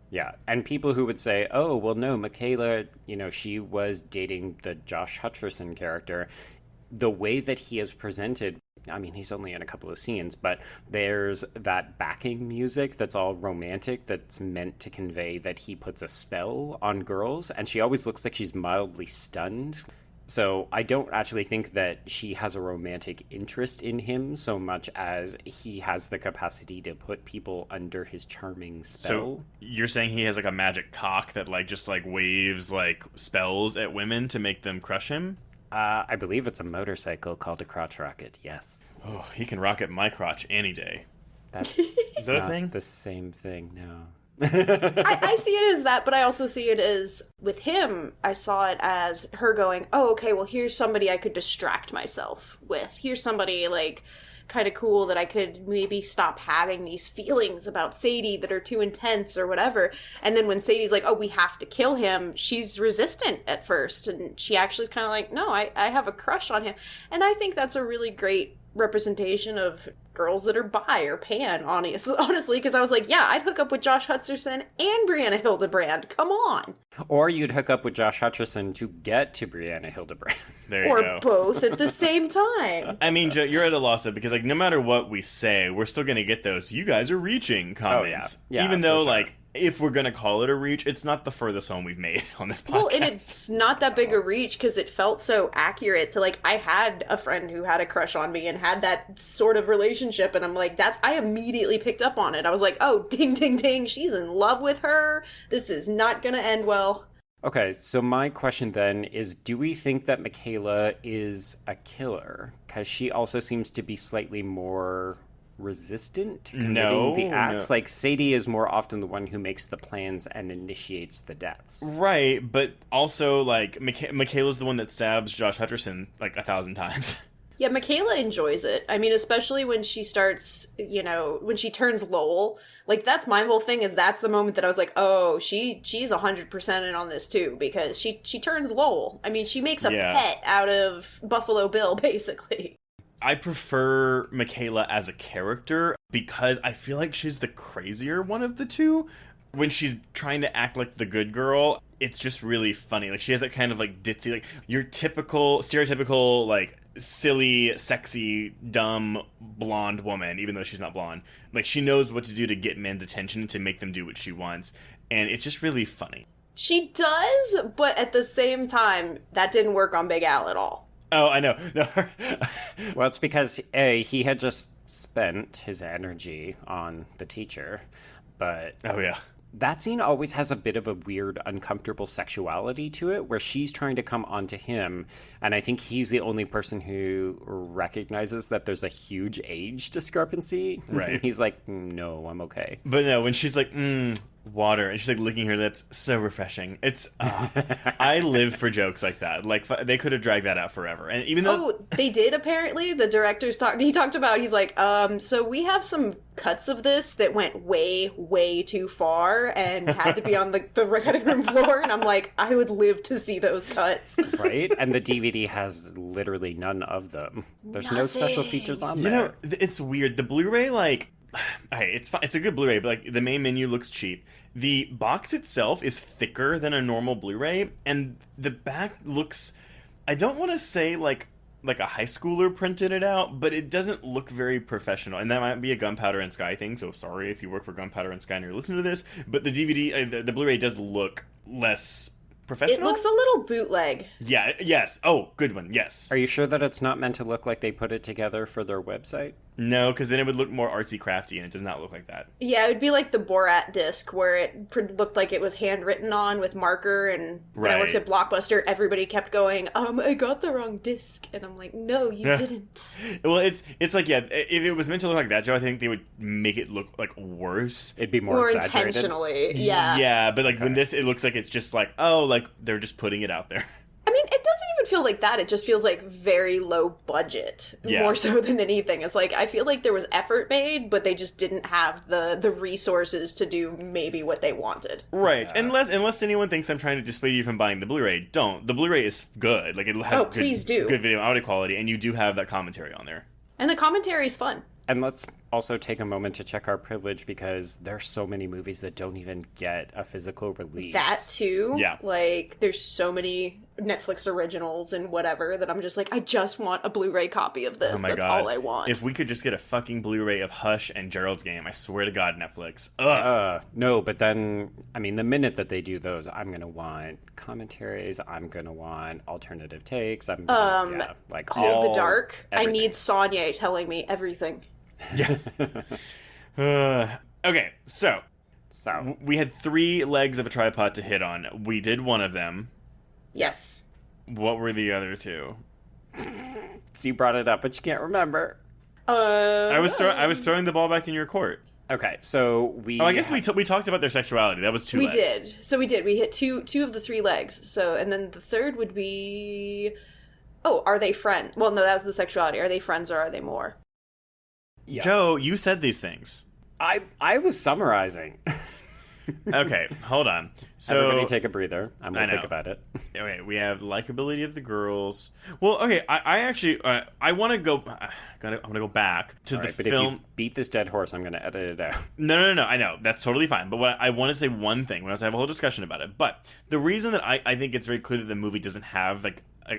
B: Yeah, and people who would say, oh, well, no, Michaela, you know, she was dating the Josh Hutcherson character. The way that he is presented, I mean, he's only in a couple of scenes, but there's that backing music that's all romantic that's meant to convey that he puts a spell on girls, and she always looks like she's mildly stunned. So I don't actually think that she has a romantic interest in him so much as he has the capacity to put people under his charming spell.
C: So you're saying he has like a magic cock that like just like waves like spells at women to make them crush him?
B: I believe it's a motorcycle called a crotch rocket, yes.
C: Oh, he can rocket my crotch any day.
B: That's
C: Is that
B: not
C: a thing?
B: the same thing, no.
D: I see it as that, but I also see it as, with him, I saw it as her going, oh, okay, well, here's somebody I could distract myself with. Here's somebody, like, kind of cool that I could maybe stop having these feelings about Sadie that are too intense or whatever. And then when Sadie's like, oh, we have to kill him, she's resistant at first. And she actually is kind of like, no, I have a crush on him. And I think that's a really great representation of girls that are bi or pan, honestly, because I was like, yeah, I'd hook up with Josh Hutcherson and Brianna Hildebrand. Come on.
B: Or you'd hook up with Josh Hutcherson to get to Brianna Hildebrand.
C: There you go.
D: Or both at the same time.
C: I mean, Joe, you're at a loss though, because like no matter what we say, we're still gonna get those "you guys are reaching" comments.
B: Oh, yeah.
C: Even though like if we're gonna call it a reach, it's not the furthest home we've made on this podcast.
D: Well, and it's not that big a reach because it felt so accurate to, like, I had a friend who had a crush on me and had that sort of relationship, and I'm like, I immediately picked up on it. I was like, oh, ding, ding, ding, she's in love with her. This is not gonna end well.
B: Okay, so my question then is, do we think that Michaela is a killer? Because she also seems to be slightly more resistant to committing the acts.
C: No.
B: Like, Sadie is more often the one who makes the plans and initiates the deaths.
C: Right, but also, like, Michaela's the one that stabs Josh Hutcherson, like, 1,000 times.
D: Yeah, Michaela enjoys it. I mean, especially when she starts, when she turns Lowell. Like, that's my whole thing, is that's the moment that I was like, oh, she's 100% in on this, too, because she turns Lowell. I mean, she makes a pet out of Buffalo Bill, basically.
C: I prefer Michaela as a character because I feel like she's the crazier one of the two. When she's trying to act like the good girl, it's just really funny. Like, she has that kind of, like, ditzy, like, your stereotypical, like, silly, sexy, dumb, blonde woman, even though she's not blonde. Like, she knows what to do to get men's attention, to make them do what she wants. And it's just really funny.
D: She does, but at the same time, that didn't work on Big Al at all.
C: Oh, I know. No.
B: Well, it's because, A, he had just spent his energy on the teacher, but...
C: Oh, yeah.
B: That scene always has a bit of a weird, uncomfortable sexuality to it, where she's trying to come onto him, and I think he's the only person who recognizes that there's a huge age discrepancy.
C: Right.
B: He's like, no, I'm okay.
C: But no, when she's like, water, and she's like licking her lips, so refreshing. It's I live for jokes like that. Like, they could have dragged that out forever. And even though
D: they did, apparently, the director's talked about, he's like, so we have some cuts of this that went way too far and had to be on the cutting room floor, and I'm like, I would live to see those cuts.
B: Right? And the DVD has literally none of them. There's no special features on there.
C: You know, it's weird. The Blu-ray, like, hey, it's fine. It's a good Blu-ray, but, like, the main menu looks cheap. The box itself is thicker than a normal Blu-ray, and the back looks, I don't want to say like a high schooler printed it out, but it doesn't look very professional. And that might be a Gunpowder and Sky thing, so sorry if you work for Gunpowder and Sky and you're listening to this, but the DVD, the Blu-ray does look less professional.
D: It looks a little bootleg.
C: Yeah, yes. Oh, good one, yes.
B: Are you sure that it's not meant to look like they put it together for their website?
C: No, because then it would look more artsy-crafty, and it does not look like that.
D: Yeah, it would be like the Borat disc, where it looked like it was handwritten on with marker, and when I worked at Blockbuster, everybody kept going, I got the wrong disc, and I'm like, no, you didn't.
C: Well, it's like, yeah, if it was meant to look like that, Joe, I think they would make it look, like, worse.
B: It'd be more exaggerated.
D: Intentionally, yeah.
C: Yeah, but, like, when it looks like it's just like, oh, like, they're just putting it out there.
D: I mean, it doesn't even feel like that. It just feels like very low budget, more so than anything. It's like, I feel like there was effort made, but they just didn't have the resources to do maybe what they wanted.
C: Right. Unless anyone thinks I'm trying to dissuade you from buying the Blu-ray, don't. The Blu-ray is good. Like, it has good video audio quality, and you do have that commentary on there.
D: And the commentary is fun.
B: And let's also take a moment to check our privilege, because there's so many movies that don't even get a physical release.
D: That too.
C: Yeah.
D: Like, there's so many Netflix originals and whatever that I'm just like, I just want a Blu-ray copy of this.
C: Oh my
D: That's
C: God.
D: all I want.
C: If we could just get a fucking Blu-ray of Hush and Gerald's Game, I swear to God, Netflix. Ugh.
B: No, but then, I mean, the minute that they do those, I'm going to want commentaries, I'm going to want alternative takes, I'm gonna, like,
D: Hold the Dark.
B: Everything.
D: I need Sonya telling me everything.
C: Yeah. Okay, so we had 3 legs of a tripod to hit on. We did one of them.
D: Yes.
C: What were the other 2?
B: So you brought it up, but you can't remember.
C: I was throwing the ball back in your court.
B: Okay, so we...
C: Oh, I guess we talked about their sexuality. That was 2 legs.
D: We did. So we did. We hit two of the 3 legs. So, and then the third would be... Oh, are they friends? Well, no, that was the sexuality. Are they friends or are they more?
B: Yeah.
C: Joe, you said these things.
B: I was summarizing.
C: Okay, hold on. So
B: Everybody take a breather. I'm going to think about it.
C: Okay, we have likability of the girls. Well, okay, I actually I want to go. I'm gonna go back to the
B: but
C: film.
B: if you beat this dead horse, I'm going to edit it out.
C: No. I know that's totally fine. But what I want to say one thing. We don't have to have a whole discussion about it. But the reason that I think it's very clear that the movie doesn't have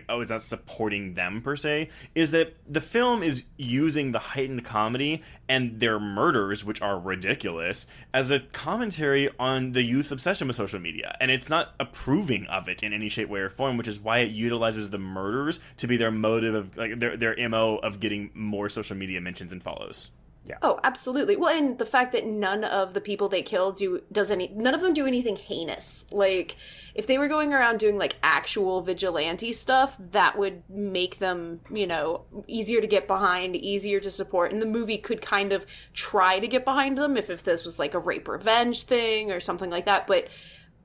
C: it's not supporting them per se, is that the film is using the heightened comedy and their murders, which are ridiculous, as a commentary on the youth's obsession with social media. And it's not approving of it in any shape, way, or form, which is why it utilizes the murders to be their motive of, like, their MO of getting more social media mentions and follows.
B: Yeah.
D: Oh, absolutely. Well, and the fact that none of the people they killed none of them do anything heinous. Like, if they were going around doing like actual vigilante stuff, that would make them, easier to get behind, easier to support. And the movie could kind of try to get behind them if this was like a rape revenge thing or something like that. But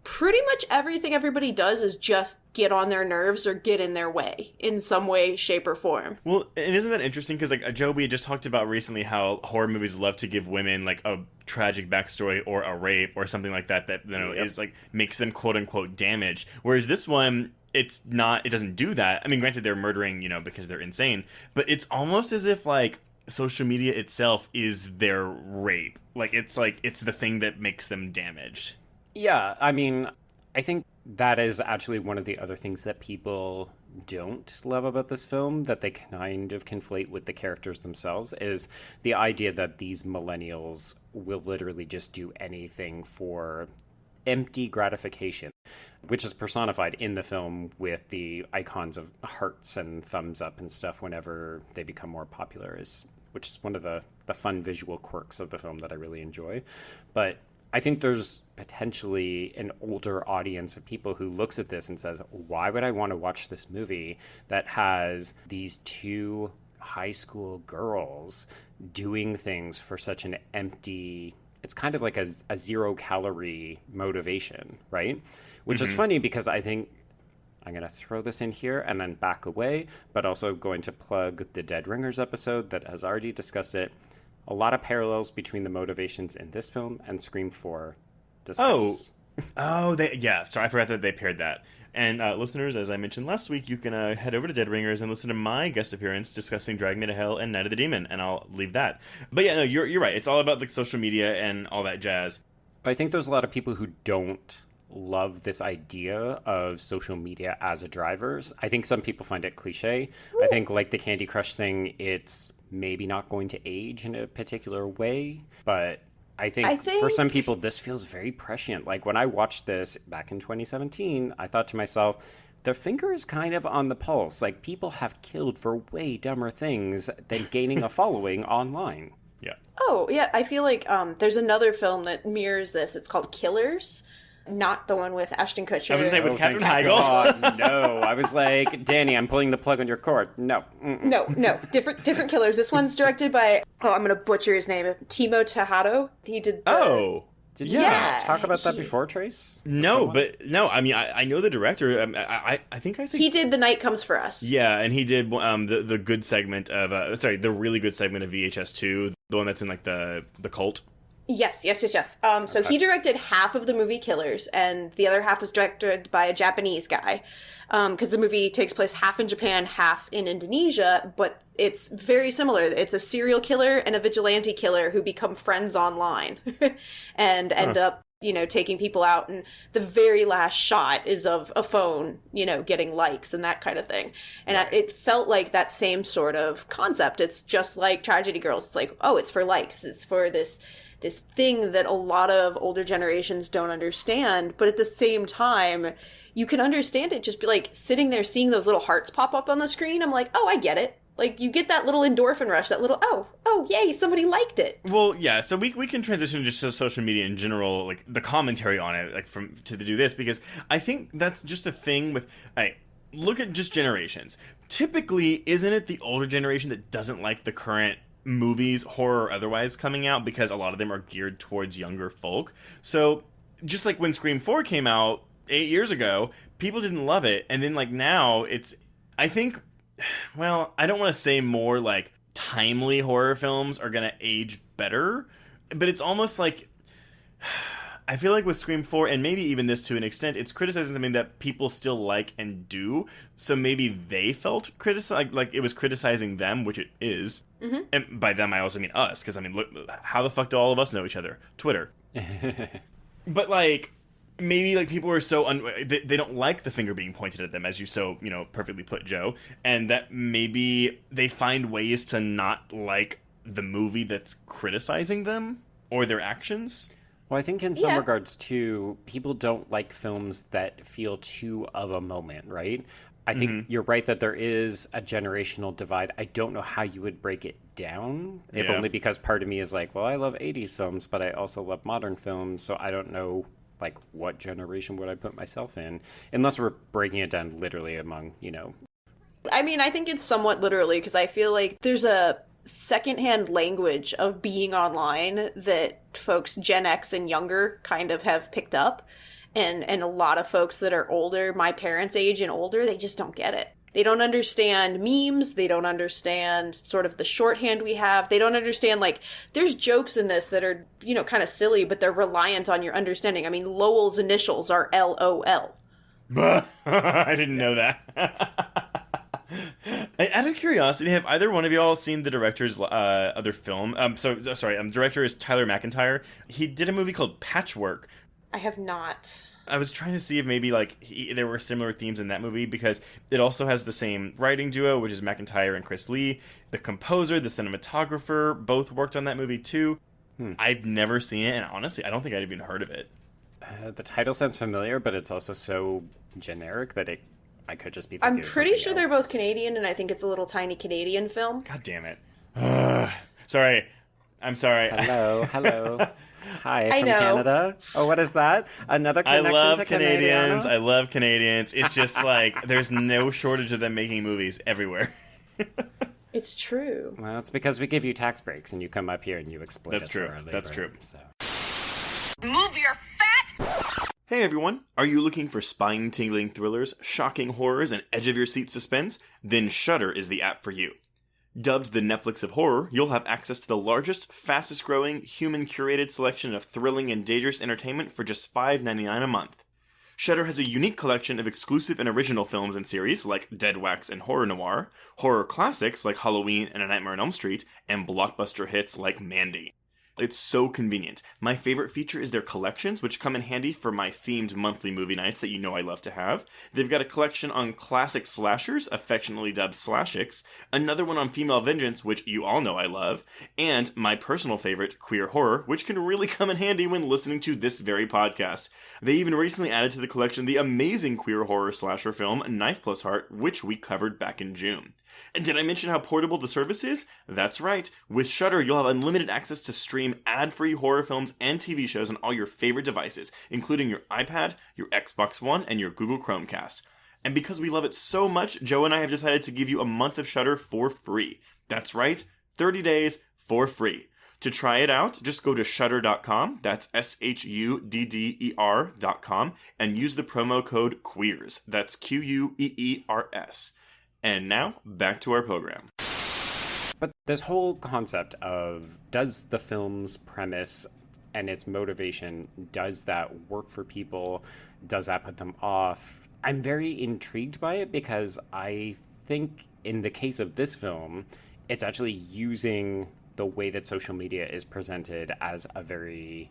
D: pretty much everything everybody does is just get on their nerves or get in their way in some way, shape, or form.
C: Well, and isn't that interesting? Because, like, Joe, we had just talked about recently how horror movies love to give women, like, a tragic backstory or a rape or something like that is, like, makes them, quote-unquote, damaged. Whereas this one, it doesn't do that. I mean, granted, they're murdering, because they're insane. But it's almost as if, like, social media itself is their rape. Like, it's the thing that makes them damaged.
B: Yeah, I mean, I think that is actually one of the other things that people don't love about this film, that they kind of conflate with the characters themselves, is the idea that these millennials will literally just do anything for empty gratification, which is personified in the film with the icons of hearts and thumbs up and stuff whenever they become more popular, which is one of the fun visual quirks of the film that I really enjoy. But I think there's potentially an older audience of people who looks at this and says, why would I want to watch this movie that has these two high school girls doing things for such an empty, it's kind of like a 0-calorie motivation, right? Which is funny because I think I'm going to throw this in here and then back away, but also going to plug the Dead Ringers episode that has already discussed it. A lot of parallels between the motivations in this film and Scream 4 discuss.
C: Sorry, I forgot that they paired that. And listeners, as I mentioned last week, you can head over to Dead Ringers and listen to my guest appearance discussing Drag Me to Hell and Night of the Demon, and I'll leave that. But yeah, no, you're right. It's all about like social media and all that jazz.
B: But I think there's a lot of people who don't love this idea of social media as a driver. I think some people find it cliche. Ooh. I think like the Candy Crush thing, it's maybe not going to age in a particular way, but I think for some people this feels very prescient. Like when I watched this back in 2017, I thought to myself, their finger is kind of on the pulse. Like people have killed for way dumber things than gaining a following online.
C: Yeah.
D: Oh, yeah. I feel like there's another film that mirrors this. It's called Killers. Not the one with Ashton Kutcher.
C: I was saying with Katherine Heigl.
B: No, I was like, Dani, I'm pulling the plug on your cord. No.
D: No. Different Killers. This one's directed by, I'm going to butcher his name, Timo Tejado. He did
B: Did you talk about that before, Trace?
C: No, I mean, I know the director. I think I said...
D: He did The Night Comes for Us.
C: Yeah, and he did the good segment of... the really good segment of VHS2, the one that's in, like, the cult.
D: Yes. So he directed half of the movie Killers, and the other half was directed by a Japanese guy. Because the movie takes place half in Japan, half in Indonesia, but it's very similar. It's a serial killer and a vigilante killer who become friends online and end up, taking people out. And the very last shot is of a phone, getting likes and that kind of thing. And it felt like that same sort of concept. It's just like Tragedy Girls. It's like, it's for likes. It's for this thing that a lot of older generations don't understand. But at the same time, you can understand it. Just be like sitting there seeing those little hearts pop up on the screen. I'm like, I get it. Like you get that little endorphin rush, that little, yay, somebody liked it.
C: Well, yeah, so we can transition just to social media in general, like the commentary on it, like to do this, because I think that's just a thing with, look at just generations. Typically, isn't it the older generation that doesn't like the current movies, horror or otherwise, coming out, because a lot of them are geared towards younger folk? So just like when Scream 4 came out 8 years ago, people didn't love it, and then like now it's, I think, well, I don't want to say more like timely horror films are gonna age better, but it's almost like I feel like with Scream 4, and maybe even this to an extent, it's criticizing something that people still like and do, so maybe they felt like it was criticizing them, which it is. Mm-hmm. And by them I also mean us, because I mean, look, how the fuck do all of us know each other? Twitter. But like, maybe like people are so they don't like the finger being pointed at them, as you so perfectly put, Joe, and that maybe they find ways to not like the movie that's criticizing them or their actions.
B: Well, I think in some regards too, people don't like films that feel too of a moment, right? I think you're right that there is a generational divide. I don't know how you would break it down, if only because part of me is like, well, I love 80s films, but I also love modern films, so I don't know, like, what generation would I put myself in, unless we're breaking it down literally among,
D: I mean, I think it's somewhat literally, because I feel like there's a secondhand language of being online that folks Gen X and younger kind of have picked up. And a lot of folks that are older, my parents' age and older, they just don't get it. They don't understand memes. They don't understand sort of the shorthand we have. They don't understand, like, there's jokes in this that are, kind of silly, but they're reliant on your understanding. I mean, Lowell's initials are LOL.
C: I didn't know that. Out of curiosity, have either one of y'all seen the director's other film? Director is Tyler McIntyre. He did a movie called Patchwork.
D: I have not.
C: I was trying to see if maybe there were similar themes in that movie, because it also has the same writing duo, which is McIntyre and Chris Lee. The composer, the cinematographer, both worked on that movie too. I've never seen it, and honestly, I don't think I'd even heard of it.
B: The title sounds familiar, but it's also so generic that I could just be thinking
D: I'm pretty sure they're both Canadian, and I think it's a little tiny Canadian film.
C: God damn it. Sorry. I'm sorry.
B: Hello. Hi,
D: I
B: from
D: know.
B: Canada. Oh, what is that? Another connection
C: I love
B: to
C: Canadians.
B: Canadiana?
C: I love Canadians. It's just there's no shortage of them making movies everywhere.
D: It's true.
B: Well, it's because we give you tax breaks and you come up here and you exploit
C: That's
B: us
C: true.
B: for our labor.
C: That's true.
B: So.
E: Move your fat...
C: Hey everyone, are you looking for spine-tingling thrillers, shocking horrors, and edge-of-your-seat suspense? Then Shudder is the app for you. Dubbed the Netflix of horror, you'll have access to the largest, fastest-growing, human-curated selection of thrilling and dangerous entertainment for just $5.99 a month. Shudder has a unique collection of exclusive and original films and series like Dead Wax and Horror Noir, horror classics like Halloween and A Nightmare on Elm Street, and blockbuster hits like Mandy. It's so convenient. My favorite feature is their collections, which come in handy for my themed monthly movie nights that you know I love to have. They've got a collection on classic slashers, affectionately dubbed slashics, another one on female vengeance, which you all know I love, and my personal favorite, queer horror, which can really come in handy when listening to this very podcast. They even recently added to the collection the amazing queer horror slasher film Knife Plus Heart, which we covered back in June. And did I mention how portable the service is? That's right. With Shudder, you'll have unlimited access to stream ad-free horror films and TV shows on all your favorite devices, including your iPad, your Xbox One, and your Google Chromecast. And because we love it so much, Joe and I have decided to give you a month of Shudder for free. That's right, 30 days for free. To try it out, just go to shudder.com, that's SHUDDER.com, and use the promo code QUEERS, that's QUEERS. And now, back to our program.
B: But this whole concept of, does the film's premise and its motivation, does that work for people? Does that put them off? I'm very intrigued by it because I think in the case of this film, it's actually using the way that social media is presented as a very,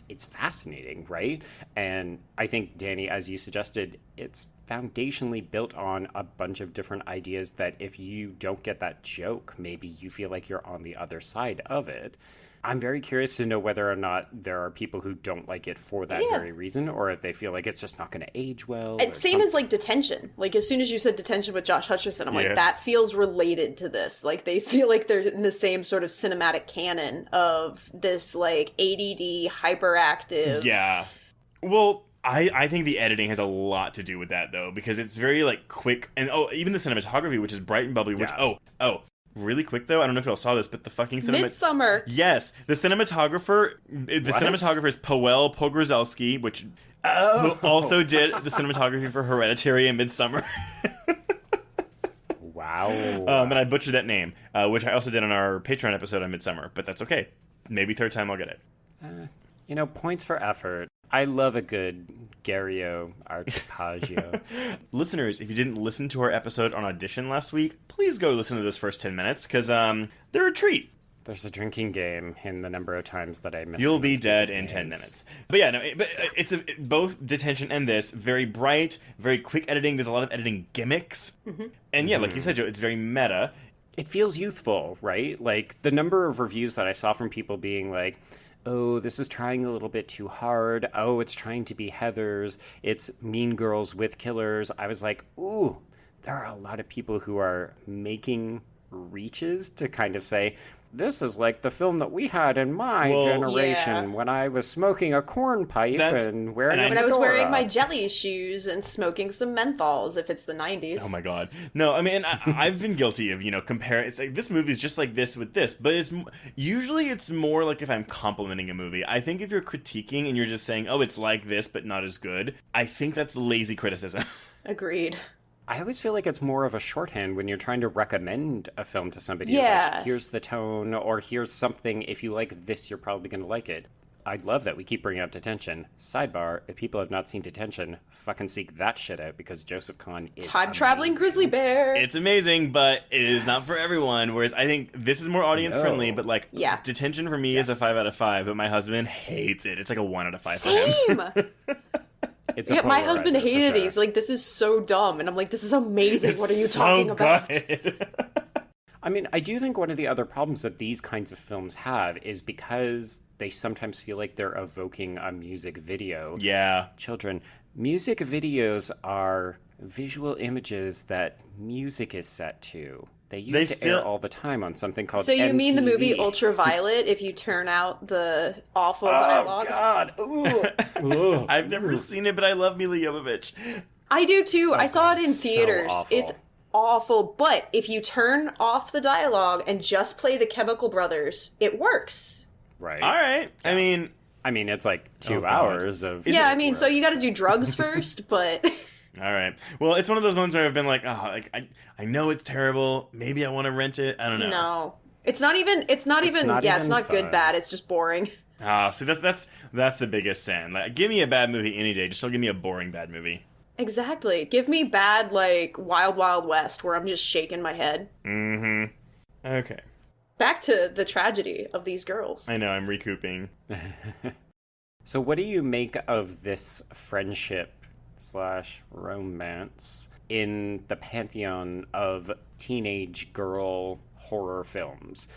B: it's fascinating, right? And I think, Dani, as you suggested, it's foundationally built on a bunch of different ideas that if you don't get that joke, maybe you feel like you're on the other side of it. I'm very curious to know whether or not there are people who don't like it for that very reason, or if they feel like it's just not going to age well.
D: Same as Detention. As soon as you said Detention with Josh Hutcherson, I'm like, that feels related to this. They feel like they're in the same sort of cinematic canon of this ADD, hyperactive.
C: Yeah. Well, I think the editing has a lot to do with that, though, because it's very, quick. And, even the cinematography, which is bright and bubbly, which, really quick, though, I don't know if y'all saw this, but the fucking
D: Midsummer.
C: Yes. The cinematographer is Powell Pogorzelski, which who also did the cinematography for Hereditary and Midsummer.
B: Wow.
C: And I butchered that name, which I also did on our Patreon episode on Midsummer, but that's okay. Maybe third time I'll get it.
B: Points for effort. I love a good Gario Archipaggio.
C: Listeners, if you didn't listen to our episode on Audition last week, please go listen to those first 10 minutes, because they're a treat.
B: There's a drinking game in the number of times that I missed.
C: You'll be dead in 10 minutes. But yeah, it's both Detention and this, very bright, very quick editing. There's a lot of editing gimmicks. Mm-hmm. And yeah, like you said, Joe, it's very meta.
B: It feels youthful, right? The number of reviews that I saw from people being like, oh, this is trying a little bit too hard. Oh, it's trying to be Heathers. It's Mean Girls with killers. I was like, ooh, there are a lot of people who are making reaches to kind of say, this is like the film that we had in my generation when I was smoking a corn pipe and wearing
D: when I was wearing my jelly shoes and smoking some menthols, if it's the 90s.
C: Oh my god. No, I mean, I've been guilty of, comparing. It's like, this movie's just like this with this, but usually it's more like if I'm complimenting a movie. I think if you're critiquing and you're just saying, oh, it's like this, but not as good, I think that's lazy criticism.
D: Agreed.
B: I always feel like it's more of a shorthand when you're trying to recommend a film to somebody.
D: Yeah.
B: Like, here's the tone, or here's something. If you like this, you're probably going to like it. I love that we keep bringing up Detention. Sidebar, if people have not seen Detention, fucking seek that shit out because Joseph Kahn is
D: time-traveling grizzly bear.
C: It's amazing, but it is not for everyone. Whereas I think this is more audience-friendly, but like, Detention for me is a 5 out of 5, but my husband hates it. It's like a 1 out of 5 for him.
B: It's
D: my husband hated it. He's like, this is so dumb. And I'm like, this is amazing. What are you talking about?
B: I mean, I do think one of the other problems that these kinds of films have is because they sometimes feel like they're evoking a music video.
C: Yeah.
B: Children, music videos are visual images that music is set to. They used to air all the time on something called
D: So you
B: MTV.
D: mean the movie Ultraviolet if you turn out the awful dialogue?
C: Oh, God. Ooh. I've never seen it, but I love Mila Jovovich.
D: I do, too. I saw it in theaters.
B: So
D: it's awful, but if you turn off the dialogue and just play the Chemical Brothers, it works.
B: Right.
C: All right.
B: Yeah. I mean, it's like 2 hours of...
D: Yeah, I mean, so you gotta do drugs first, but...
C: All right. Well, it's one of those ones where I've been like, I know it's terrible. Maybe I want to rent it. I don't know.
D: No. It's not good bad. It's just boring.
C: See, that's the biggest sin. Like, give me a bad movie any day. Just don't give me a boring bad movie.
D: Exactly. Give me bad, like, Wild Wild West, where I'm just shaking my head.
C: Mm-hmm. Okay.
D: Back to the tragedy of these girls.
C: I know, I'm recouping.
B: So what do you make of this friendship / romance in the pantheon of teenage girl horror films?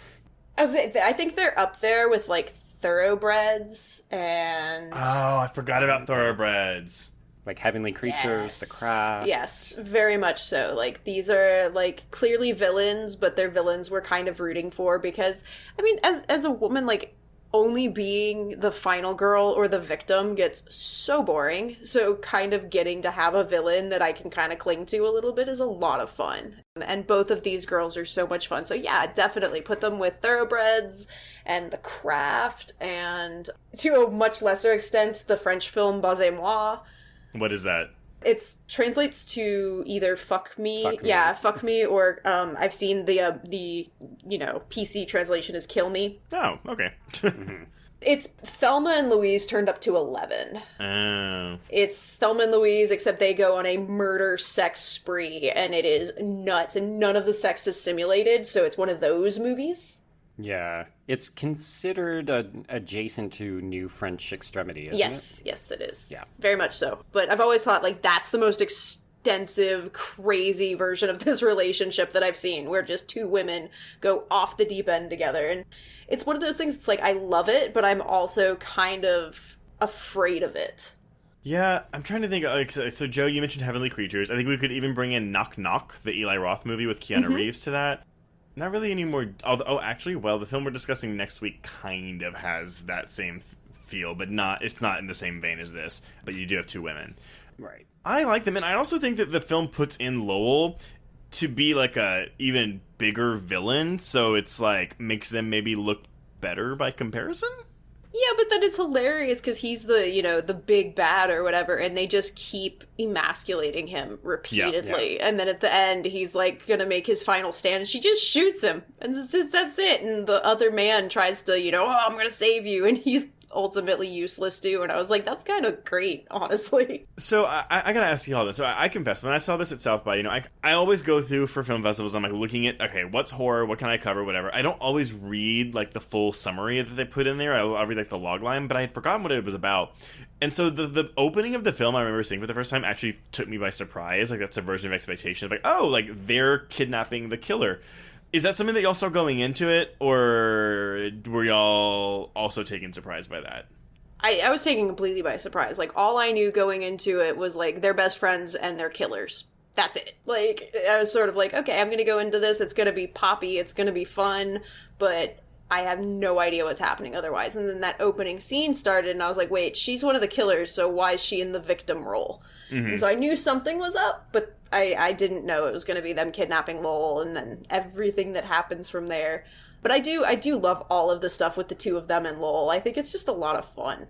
D: I think they're up there with, like, Thoroughbreds and...
C: Oh, I forgot about Thoroughbreds.
B: Like Heavenly Creatures, The Craft.
D: Yes, very much so. Like, these are, like, clearly villains, but they're villains we're kind of rooting for because, I mean, as a woman, like, only being the final girl or the victim gets so boring. So kind of getting to have a villain that I can kind of cling to a little bit is a lot of fun. And both of these girls are so much fun. So yeah, definitely put them with Thoroughbreds and The Craft and, to a much lesser extent, the French film Baisez-moi.
C: What is that?
D: It translates to either fuck me. Yeah, fuck me, or I've seen the PC translation is kill me.
C: Oh, okay.
D: It's Thelma and Louise turned up to 11.
C: Oh.
D: It's Thelma and Louise, except they go on a murder sex spree, and it is nuts, and none of the sex is simulated, so it's one of those movies.
B: Yeah, it's considered adjacent to New French Extremity, isn't it?
D: Yes, it is.
B: Yeah.
D: Very much so. But I've always thought, like, that's the most extensive, crazy version of this relationship that I've seen, where just two women go off the deep end together. And it's one of those things, it's like, I love it, but I'm also kind of afraid of it.
C: Yeah, I'm trying to think. Like, so, Joe, you mentioned Heavenly Creatures. I think we could even bring in Knock Knock, the Eli Roth movie with Keanu Reeves, to that. Not really anymore. Actually, the film we're discussing next week kind of has that same feel, but it's not in the same vein as this. But you do have two women.
B: Right.
C: I like them, and I also think that the film puts in Lowell to be like a even bigger villain, so it's like makes them maybe look better by comparison.
D: Yeah, but then it's hilarious because he's the big bad or whatever, and they just keep emasculating him repeatedly. Yeah. And then at the end, he's like gonna make his final stand, and she just shoots him, and that's it. And the other man tries to, I'm gonna save you, and he's ultimately useless too. And I was like, that's kind of great, honestly.
C: So I gotta ask you all this. So I confess, when I saw this at South by, I always go through for film festivals. I'm like looking at, okay, what's horror? What can I cover? Whatever. I don't always read like the full summary that they put in there. I'll read like the log line, but I had forgotten what it was about. And so the opening of the film I remember seeing for the first time actually took me by surprise. Like that's a version of expectation. Like, oh, like they're kidnapping the killer. Is that something that y'all saw going into it, or were y'all also taken surprised by that?
D: I was taken completely by surprise. Like, all I knew going into it was, like, they're best friends and they're killers. that's it. Like, I was sort of like, okay, I'm going to go into this. It's going to be poppy. It's going to be fun. But I have no idea what's happening otherwise. And then that opening scene started, and I was like, wait, she's one of the killers, so why is she in the victim role? Mm-hmm. And so I knew something was up, but I didn't know it was going to be them kidnapping Lowell and then everything that happens from there. But I do love all of the stuff with the two of them and Lowell. I think it's just a lot of fun.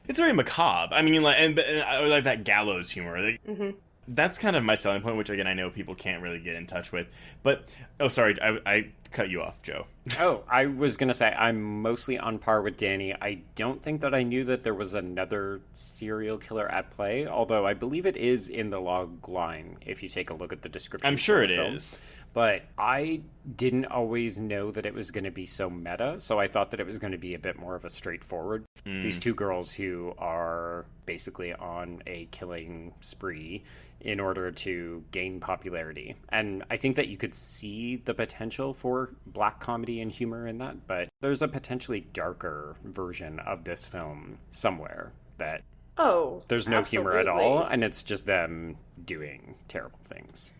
C: It's very macabre. I mean, like, and I like that gallows humor. Like,
D: mm-hmm.
C: That's kind of my selling point, which, again, I know people can't really get in touch with. But, oh, sorry, I cut you off, Joe.
B: Oh, I was going to say, I'm mostly on par with Dani. I don't think that I knew that there was another serial killer at play, although I believe it is in the log line, if you take a look at the description.
C: I'm sure it is.
B: But I didn't always know that it was going to be so meta, so I thought that it was going to be a bit more of a straightforward. These two girls who are basically on a killing spree in order to gain popularity. And I think that you could see the potential for black comedy and humor in that, but there's a potentially darker version of this film somewhere that there's no
D: absolutely.
B: Humor at all, and it's just them doing terrible things.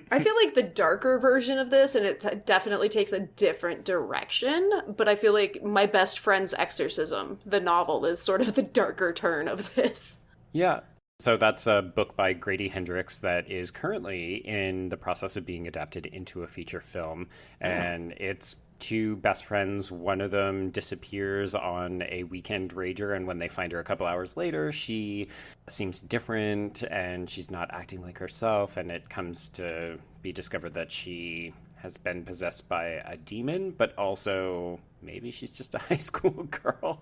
D: I feel like the darker version of this, and it definitely takes a different direction, but I feel like My Best Friend's Exorcism, the novel, is sort of the darker turn of this.
B: Yeah. So that's a book by Grady Hendrix that is currently in the process of being adapted into a feature film, and it's two best friends. One of them disappears on a weekend rager, and when they find her a couple hours later, she seems different and she's not acting like herself, and it comes to be discovered that she has been possessed by a demon, but also maybe she's just a high school girl.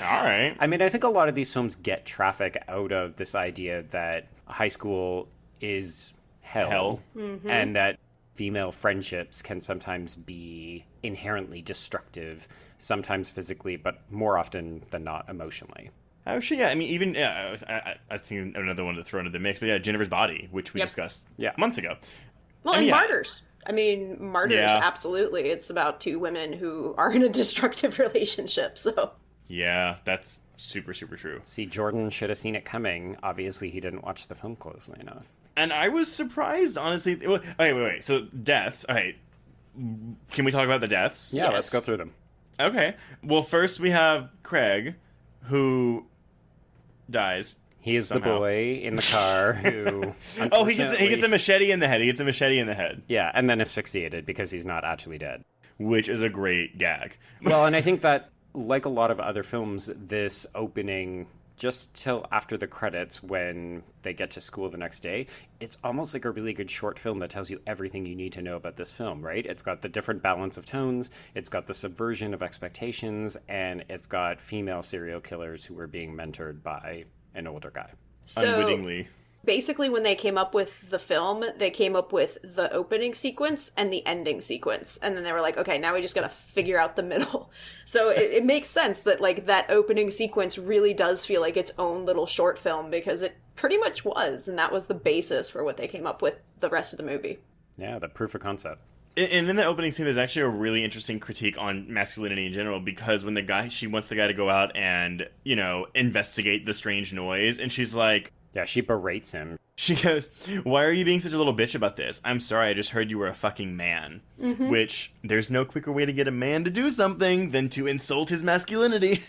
C: All right.
B: I mean, I think a lot of these films get traffic out of this idea that high school is hell.
D: Mm-hmm.
B: And that female friendships can sometimes be inherently destructive, sometimes physically, but more often than not emotionally.
C: Actually, yeah. I mean, even I think another one to throw into the mix, but yeah, Jennifer's Body, which we discussed months ago.
D: Well, and Martyrs. I mean, Martyrs, absolutely. It's about two women who are in a destructive relationship, so...
C: Yeah, that's super, super true.
B: See, Jordan should have seen it coming. Obviously, he didn't watch the film closely enough.
C: And I was surprised, honestly. Wait. So, deaths. All right. Can we talk about the deaths?
B: Yeah, let's go through them.
C: Okay. Well, first we have Craig, who dies.
B: He is somehow the boy in the car who...
C: he gets a machete in the head.
B: Yeah, and then asphyxiated because he's not actually dead.
C: Which is a great gag.
B: Well, and I think that, like a lot of other films, this opening just till after the credits when they get to school the next day, it's almost like a really good short film that tells you everything you need to know about this film, right? It's got the different balance of tones, it's got the subversion of expectations, and it's got female serial killers who are being mentored by an older guy.
C: Unwittingly.
D: Basically, when they came up with the film, they came up with the opening sequence and the ending sequence. And then they were like, okay, now we just gotta figure out the middle. So it makes sense that, like, that opening sequence really does feel like its own little short film, because it pretty much was. And that was the basis for what they came up with the rest of the movie.
B: Yeah, the proof of concept.
C: And in the opening scene, there's actually a really interesting critique on masculinity in general, because when she wants the guy to go out and, investigate the strange noise, and she's like...
B: Yeah, she berates him.
C: She goes, "Why are you being such a little bitch about this? I'm sorry, I just heard you were a fucking man." Mm-hmm. Which, there's no quicker way to get a man to do something than to insult his masculinity.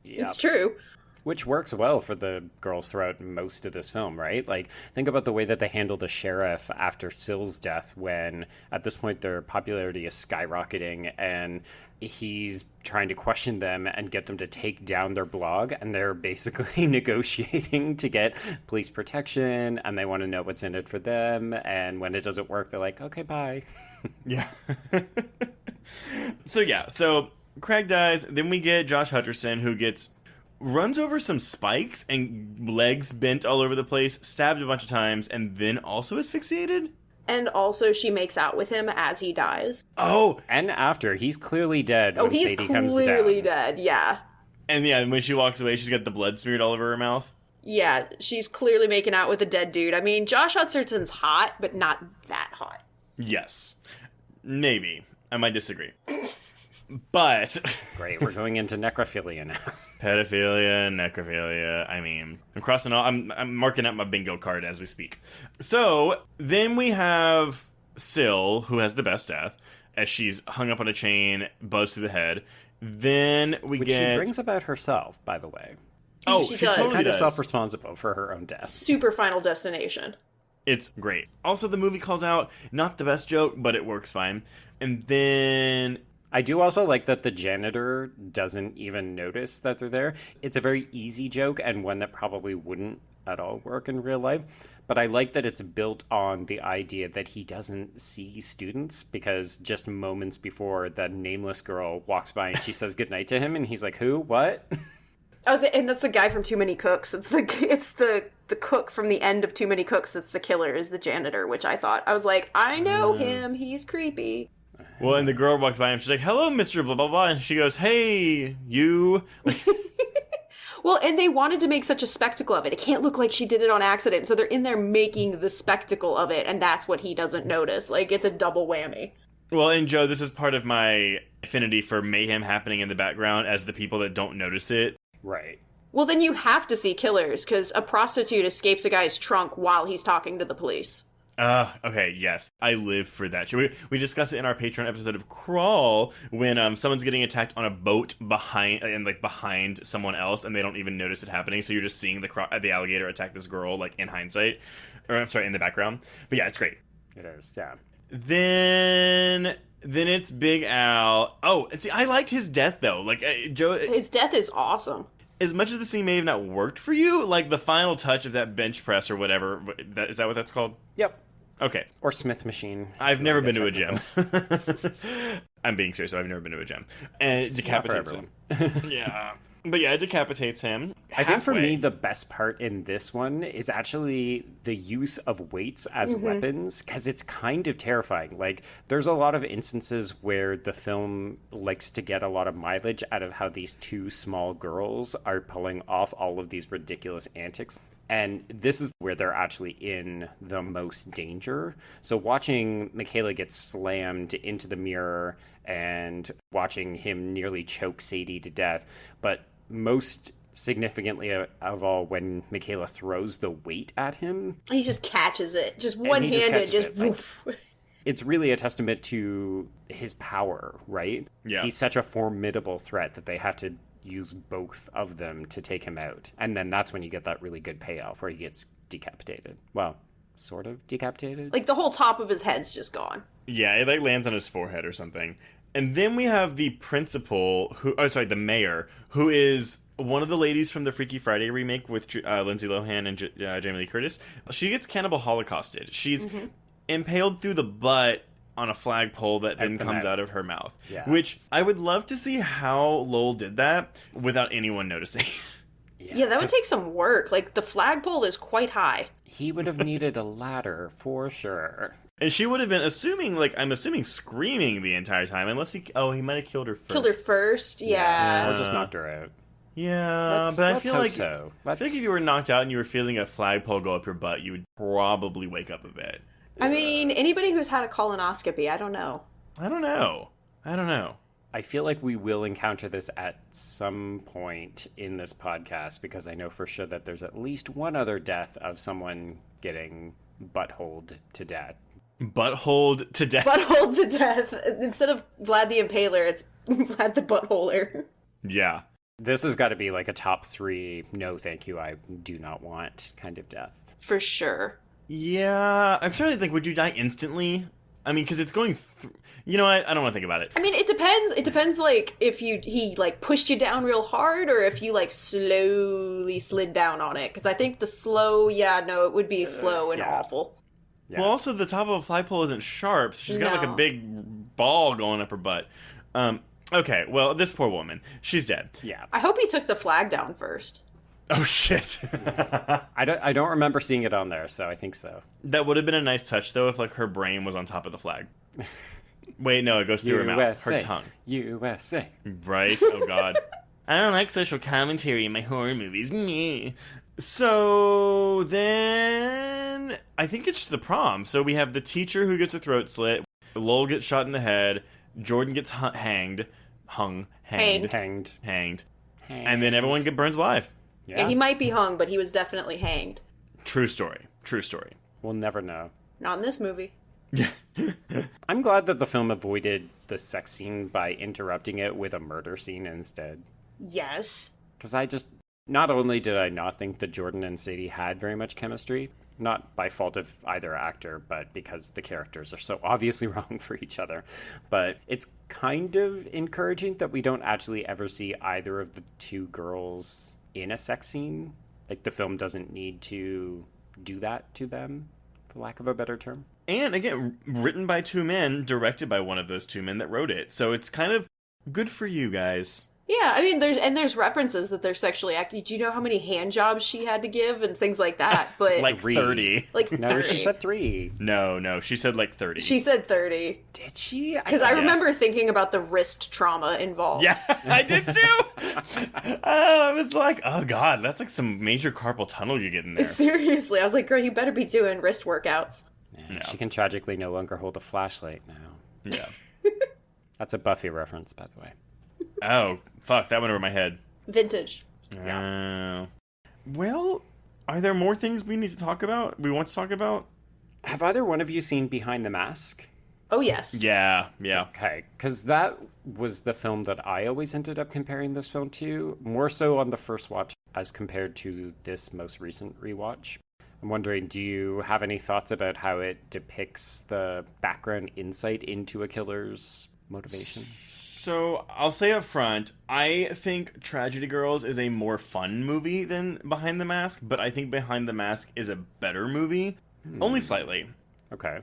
B: Yep.
D: It's true.
B: Which works well for the girls throughout most of this film, right? Like, think about the way that they handle the sheriff after Sill's death, when at this point their popularity is skyrocketing and he's trying to question them and get them to take down their blog, and they're basically negotiating to get police protection, and they want to know what's in it for them, and when it doesn't work, they're like, okay, bye.
C: Yeah. So Craig dies, then we get Josh Hutcherson, who runs over some spikes and legs bent all over the place, stabbed a bunch of times, and then also asphyxiated?
D: And also she makes out with him as he dies.
C: Oh!
B: And after. He's clearly dead when
D: he's
B: Sadie comes down.
D: clearly dead, yeah.
C: And when she walks away, she's got the blood smeared all over her mouth.
D: Yeah, she's clearly making out with a dead dude. I mean, Josh Hutcherson's hot, but not that hot.
C: Yes. Maybe. I might disagree. But
B: Great, we're going into necrophilia now.
C: pedophilia, necrophilia. I mean, I'm crossing all. I'm marking up my bingo card as we speak. So then we have Syl, who has the best death, as she's hung up on a chain, buzzed through the head. Then we
B: Which
C: get
B: she brings about herself, by the way.
C: Oh,
D: She
C: she
D: does.
C: totally
B: Kind of
C: does.
B: self-responsible for her own death.
D: Super Final Destination.
C: It's great. Also, the movie calls out not the best joke, but it works fine. And then
B: I do also like that the janitor doesn't even notice that they're there. It's a very easy joke and one that probably wouldn't at all work in real life. But I like that it's built on the idea that he doesn't see students, because just moments before, the nameless girl walks by and she says goodnight to him and he's like, who? What?
D: And that's the guy from Too Many Cooks. It's the cook from the end of Too Many Cooks that's the killer, is the janitor, which I was like, I know him, he's creepy.
C: Well, and the girl walks by him. She's like, hello, Mr. Blah, blah, blah. And she goes, hey, you.
D: Well, and they wanted to make such a spectacle of it. It can't look like she did it on accident. So they're in there making the spectacle of it, and that's what he doesn't notice. Like, it's a double whammy.
C: Well, and Joe, this is part of my affinity for mayhem happening in the background as the people that don't notice it.
B: Right.
D: Well, then you have to see killers, because a prostitute escapes a guy's trunk while he's talking to the police.
C: Okay, yes. I live for that. We discussed it in our Patreon episode of Crawl when someone's getting attacked on a boat behind someone else and they don't even notice it happening. So you're just seeing the alligator attack this girl, like, in hindsight. Or, I'm sorry, in the background. But yeah, it's great.
B: It is, yeah.
C: Then it's Big Al. Oh, and see, I liked his death, though. Like, Joe...
D: His death is awesome.
C: As much as the scene may have not worked for you, like, the final touch of that bench press or whatever, is that what that's called?
B: Yep.
C: Okay.
B: Or Smith machine.
C: I've never been to a gym. I'm being serious, I've never been to a gym. And it decapitates him. Yeah. But yeah, it decapitates him.
B: I think for
C: halfway.
B: me, the best part in this one is actually the use of weights as weapons, because it's kind of terrifying. Like, there's a lot of instances where the film likes to get a lot of mileage out of how these two small girls are pulling off all of these ridiculous antics. And this is where they're actually in the most danger. So watching Michaela get slammed into the mirror and watching him nearly choke Sadie to death, but most significantly of all, when Michaela throws the weight at him.
D: He just catches it. Just
B: And he
D: one-handed.
B: catches
D: Just
B: it, like,
D: woof.
B: it's really a testament to his power, right?
C: Yeah.
B: He's such a formidable threat that they have to use both of them to take him out. And then that's when you get that really good payoff where he gets decapitated. Well, sort of decapitated.
D: Like, the whole top of his head's just gone.
C: Yeah, it like lands on his forehead or something. And then we have the principal, the mayor, who is one of the ladies from the Freaky Friday remake with Lindsay Lohan and Jamie Lee Curtis. She gets cannibal holocausted. She's impaled through the butt on a flagpole that then comes out of her mouth.
B: Yeah.
C: Which I would love to see how Lowell did that without anyone noticing.
D: Yeah, that would take some work. Like, the flagpole is quite high.
B: He would have needed a ladder for sure.
C: And she would have been I'm assuming screaming the entire time, unless he might have killed her first.
D: Killed her first, yeah.
B: Or just knocked her out.
C: Yeah, but I feel
B: hope
C: like
B: so.
C: I feel like if you were knocked out and you were feeling a flagpole go up your butt, you would probably wake up a bit.
D: I mean, anybody who's had a colonoscopy, I don't know.
C: I don't know.
B: I feel like we will encounter this at some point in this podcast, because I know for sure that there's at least one other death of someone getting buttholed to death.
C: Buttholed to death.
D: Buttholed to death. Instead of Vlad the Impaler, it's Vlad the Buttholer.
C: Yeah.
B: This has got to be like a top 3, no thank you, I do not want kind of death.
D: For sure.
C: Yeah. I'm trying to think, would you die instantly? I mean, because it's going through... You know what? I don't want to think about it.
D: I mean, it depends. It depends, like, if he like, pushed you down real hard, or if you, like, slowly slid down on it. Because I think the slow, it would be slow and awful.
B: Yeah.
C: Well, also, the top of a flagpole isn't sharp, so she's got, like, a
D: No.
C: big ball going up her butt. Okay, well, this poor woman, she's dead.
B: Yeah.
D: I hope he took the flag down first.
C: Oh, shit.
B: I don't remember seeing it on there, so I think so.
C: That would have been a nice touch, though, if, like, her brain was on top of the flag. Wait, no, it goes through her mouth. Her tongue.
B: USA.
C: Right? Oh, God. I don't like social commentary in my horror movies. Meh. So, then... I think it's the prom. So we have the teacher who gets a throat slit. Lowell gets shot in the head. Jordan gets hanged. hanged. And then everyone burns alive.
D: Yeah, he might be hung, but he was definitely hanged.
C: True story.
B: We'll never know.
D: Not in this movie.
B: I'm glad that the film avoided the sex scene by interrupting it with a murder scene instead.
D: Yes.
B: Because not only did I not think that Jordan and Sadie had very much chemistry, not by fault of either actor, but because the characters are so obviously wrong for each other, but it's kind of encouraging that we don't actually ever see either of the two girls in a sex scene. Like, the film doesn't need to do that to them, for lack of a better term.
C: And again, written by two men, directed by one of those two men that wrote it. So it's kind of good for you guys.
D: Yeah, I mean, there's references that they're sexually active. Do you know how many hand jobs she had to give and things like that? But
C: like 30.
D: Like 30.
B: No, she said 3.
C: No, she said like 30.
D: She said 30.
B: Did she?
D: Because I remember thinking about the wrist trauma involved.
C: Yeah, I did too. I was like, oh god, that's like some major carpal tunnel you're getting there.
D: Seriously, I was like, girl, you better be doing wrist workouts.
B: Yeah. She can tragically no longer hold a flashlight now.
C: Yeah.
B: That's a Buffy reference, by the way.
C: Oh, fuck, that went over my head.
D: Vintage.
C: Yeah. Well, are there more things we need to talk about? We want to talk about?
B: Have either one of you seen Behind the Mask?
D: Oh, yes.
C: Yeah.
B: Okay, because that was the film that I always ended up comparing this film to, more so on the first watch as compared to this most recent rewatch. I'm wondering, do you have any thoughts about how it depicts the background insight into a killer's motivation?
C: So, I'll say up front, I think Tragedy Girls is a more fun movie than Behind the Mask, but I think Behind the Mask is a better movie. Only slightly.
B: Okay.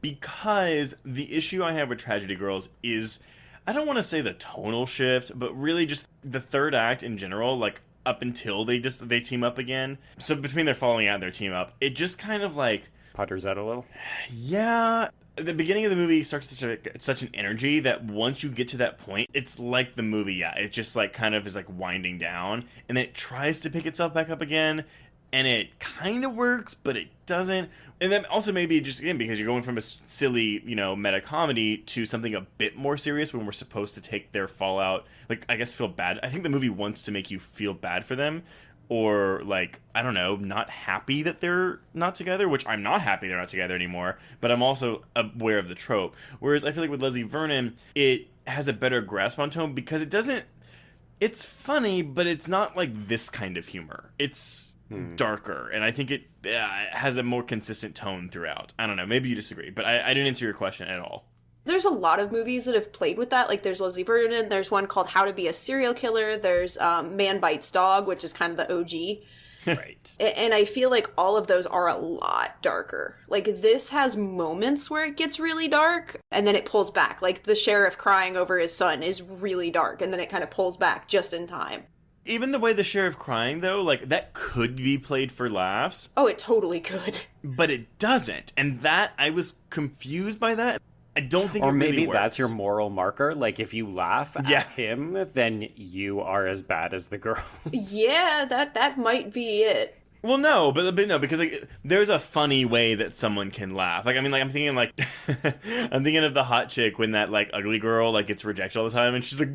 C: Because the issue I have with Tragedy Girls is, I don't want to say the tonal shift, but really just the third act in general, like, up until they team up again. So between their falling out and their team up, it just kind of like
B: putters out a little.
C: Yeah, the beginning of the movie starts such an energy that once you get to that point, it's like the movie. Yeah, it just like kind of is like winding down, and then it tries to pick itself back up again, and it kind of works, but it doesn't. And then also maybe just again because you're going from a silly, meta comedy to something a bit more serious when we're supposed to take their fallout, like, I guess, feel bad. I think the movie wants to make you feel bad for them, or like, I don't know, not happy that they're not together, which I'm not happy they're not together anymore, but I'm also aware of the trope. Whereas I feel like with Leslie Vernon, it has a better grasp on tone because it's funny, but it's not like this kind of humor. It's darker, and I think it has a more consistent tone throughout. I don't know, maybe you disagree, but I didn't answer your question at all.
D: There's a lot of movies that have played with that. Like, there's Leslie Vernon, there's one called How to Be a Serial Killer, there's Man Bites Dog, which is kind of the OG.
B: Right.
D: And I feel like all of those are a lot darker. Like, this has moments where it gets really dark, and then it pulls back. Like, the sheriff crying over his son is really dark, and then it kind of pulls back just in time.
C: Even the way the sheriff crying, though, like, that could be played for laughs.
D: Oh, it totally could.
C: But it doesn't. And that, I was confused by that. I don't think it really works.
B: Or maybe that's your moral marker. Like, if you laugh at him, then you are as bad as the girl.
D: Yeah, that might be it.
C: Well, no, but no, because like there's a funny way that someone can laugh. Like, I mean, like I'm thinking of the hot chick when that like ugly girl like gets rejected all the time, and she's like,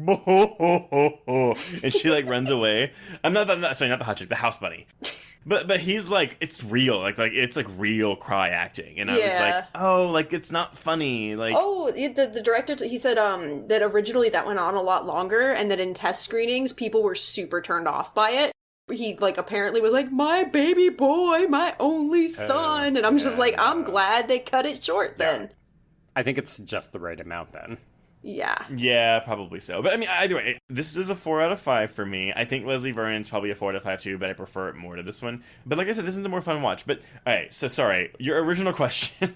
C: and she like runs away. Not the hot chick, the house bunny. But he's like, it's real, like it's like real cry acting, and I was like, oh, like it's not funny, like.
D: Oh, the director, he said that originally that went on a lot longer, and that in test screenings people were super turned off by it. He like apparently was like, my baby boy, my only son, and I'm just like, I'm glad they cut it short then.
B: I think it's just the right amount then.
C: Yeah, probably so. But I mean, either way, this is a 4 out of 5 for me. I think Leslie Vernon's probably a 4 out of 5 too, but I prefer it more to this one. But like I said, this is a more fun watch. But all right, so sorry, your original question.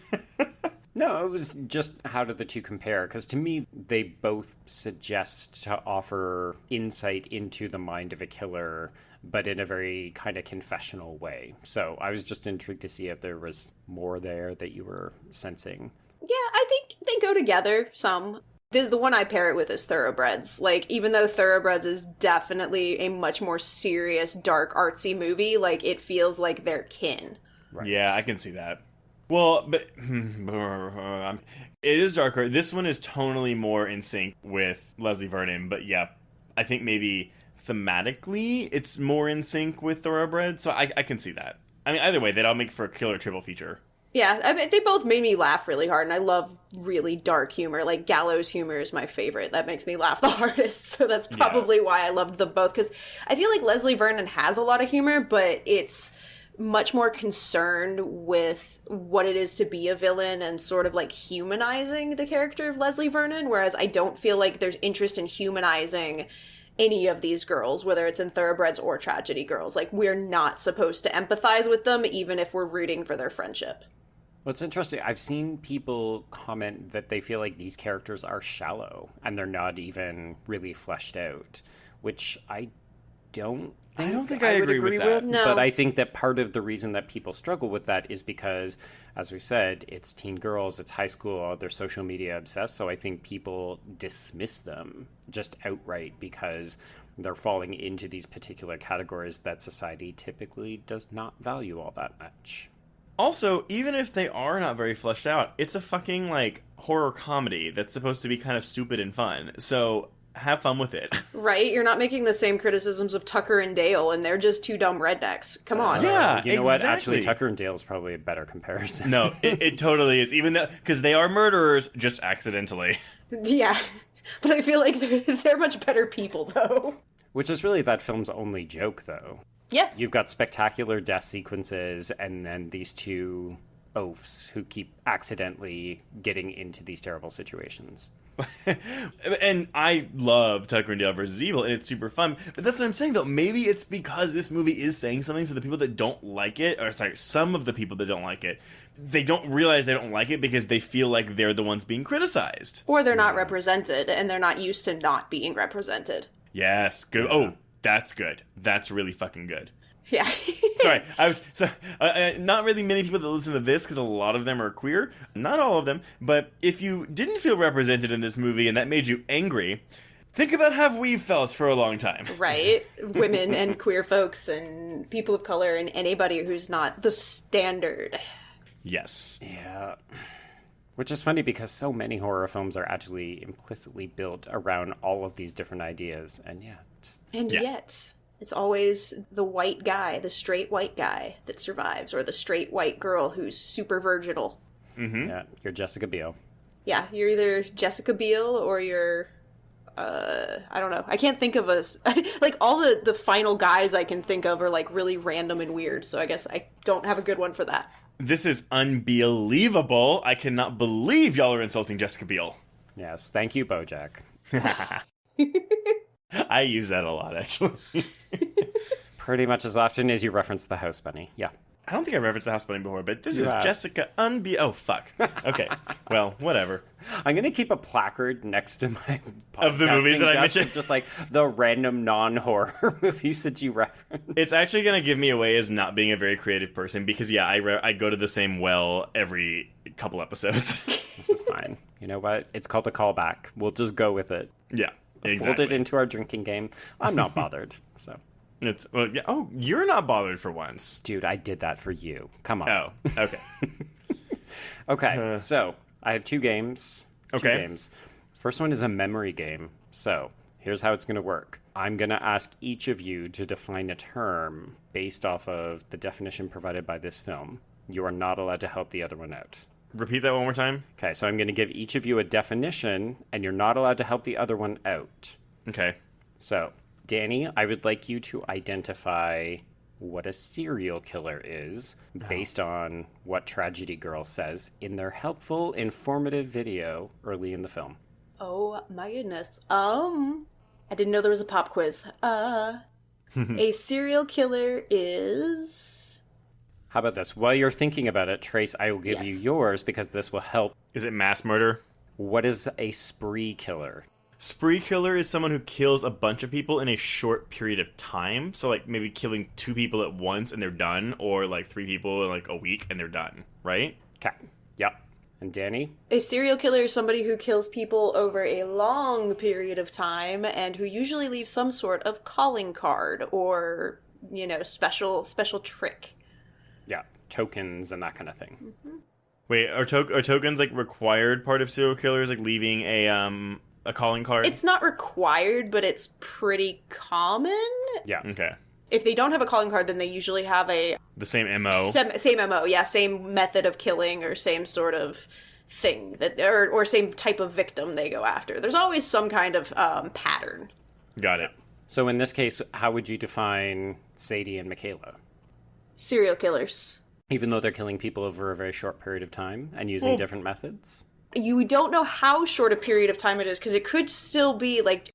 B: No, it was just how do the two compare? Because to me, they both suggest to offer insight into the mind of a killer, but in a very kind of confessional way. So I was just intrigued to see if there was more there that you were sensing.
D: Yeah, I think they go together some. The one I pair it with is Thoroughbreds. Like, even though Thoroughbreds is definitely a much more serious, dark, artsy movie, like, it feels like they're kin.
B: Right.
C: Yeah, I can see that. Well, but it is darker. This one is tonally more in sync with Leslie Vernon, but yeah, I think maybe thematically it's more in sync with Thoroughbred, so I can see that. I mean, either way, they'd all make for a killer triple feature.
D: Yeah, I mean, they both made me laugh really hard, and I love really dark humor. Like, gallows humor is my favorite. That makes me laugh the hardest, so that's probably why I loved them both, because I feel like Leslie Vernon has a lot of humor, but it's much more concerned with what it is to be a villain and sort of, like, humanizing the character of Leslie Vernon, whereas I don't feel like there's interest in humanizing any of these girls, whether it's in Thoroughbreds or Tragedy Girls. Like, we're not supposed to empathize with them, even if we're rooting for their friendship.
B: Well, it's interesting. I've seen people comment that they feel like these characters are shallow and they're not even really fleshed out, which I don't think I
C: agree with that.
D: No.
B: But I think that part of the reason that people struggle with that is because, as we said, it's teen girls, it's high school, they're social media obsessed, so I think people dismiss them just outright because they're falling into these particular categories that society typically does not value all that much.
C: Also, even if they are not very fleshed out, it's a fucking, like, horror comedy that's supposed to be kind of stupid and fun. So, have fun with it.
D: Right? You're not making the same criticisms of Tucker and Dale, and they're just two dumb rednecks. Come on.
C: Yeah,
B: You know what? Actually,
C: exactly.
B: Tucker and Dale is probably a better comparison.
C: No, it totally is. Even though, because they are murderers, just accidentally.
D: Yeah. But I feel like they're much better people, though.
B: Which is really that film's only joke, though.
D: Yeah.
B: You've got spectacular death sequences and then these two oafs who keep accidentally getting into these terrible situations.
C: And I love Tucker and Dale vs. Evil, and it's super fun. But that's what I'm saying, though. Maybe it's because this movie is saying something, so the people that don't like it, or sorry, some of the people that don't like it, they don't realize they don't like it because they feel like they're the ones being criticized.
D: Or they're not represented, and they're not used to not being represented.
C: Yes, good. Oh, that's good. That's really fucking good.
D: Yeah.
C: Sorry, not really many people that listen to this because a lot of them are queer. Not all of them, but if you didn't feel represented in this movie and that made you angry, think about how we've felt for a long time.
D: Right? Women and queer folks and people of color and anybody who's not the standard.
C: Yes.
B: Yeah. Which is funny because so many horror films are actually implicitly built around all of these different ideas, and
D: yet, it's always the white guy, the straight white guy that survives, or the straight white girl who's super virginal.
C: Mm-hmm.
B: Yeah, you're Jessica Biel.
D: Yeah, you're either Jessica Biel or you're, I don't know. I can't think of like, all the final guys I can think of are, like, really random and weird, so I guess I don't have a good one for that.
C: This is unbelievable. I cannot believe y'all are insulting Jessica Biel.
B: Yes, thank you, BoJack.
C: I use that a lot, actually.
B: Pretty much as often as you reference the House Bunny. Yeah.
C: I don't think I've referenced the House Bunny before, but this is
B: have.
C: Jessica Oh, fuck. Okay. Well, whatever.
B: I'm going to keep a placard next to my
C: Of the movies that I mentioned?
B: Just like the random non-horror movies that you reference.
C: It's actually going to give me away as not being a very creative person because, yeah, I go to the same well every couple episodes.
B: This is fine. You know what? It's called a callback. We'll just go with it.
C: Yeah, exactly.
B: Fold it into our drinking game. I'm not bothered, so...
C: It's well, yeah. Oh, you're not bothered for once.
B: Dude, I did that for you. Come on.
C: Oh, okay.
B: Okay, so I have two games.
C: Okay.
B: First one is a memory game. So here's how it's going to work. I'm going to ask each of you to define a term based off of the definition provided by this film. You are not allowed to help the other one out.
C: Repeat that one more time.
B: Okay, so I'm going to give each of you a definition, and you're not allowed to help the other one out.
C: Okay.
B: So... Dani, I would like you to identify what a serial killer is based on what Tragedy Girl says in their helpful, informative video early in the film.
D: Oh my goodness. I didn't know there was a pop quiz. A serial killer is...
B: How about this? While you're thinking about it, Trace, I will give you yours because this will help.
C: Is it mass murder?
B: What is a spree killer?
C: Spree killer is someone who kills a bunch of people in a short period of time. So, like, maybe killing 2 people at once and they're done, or, like, 3 people in, like, a week and they're done, right?
B: Okay. Yep. And Dani?
D: A serial killer is somebody who kills people over a long period of time and who usually leaves some sort of calling card or, you know, special trick.
B: Yeah. Tokens and that kind of thing.
D: Mm-hmm.
C: Wait, are tokens like required part of serial killers, like leaving a calling card?
D: It's not required, but it's pretty common.
B: Yeah.
C: Okay.
D: If they don't have a calling card, then they usually have the
C: same MO.
D: Same MO, yeah, same method of killing or same sort of thing that or same type of victim they go after. There's always some kind of pattern.
C: Got it.
B: So in this case, how would you define Sadie and Michaela?
D: Serial killers.
B: Even though they're killing people over a very short period of time and using different methods?
D: You don't know how short a period of time it is, because it could still be like...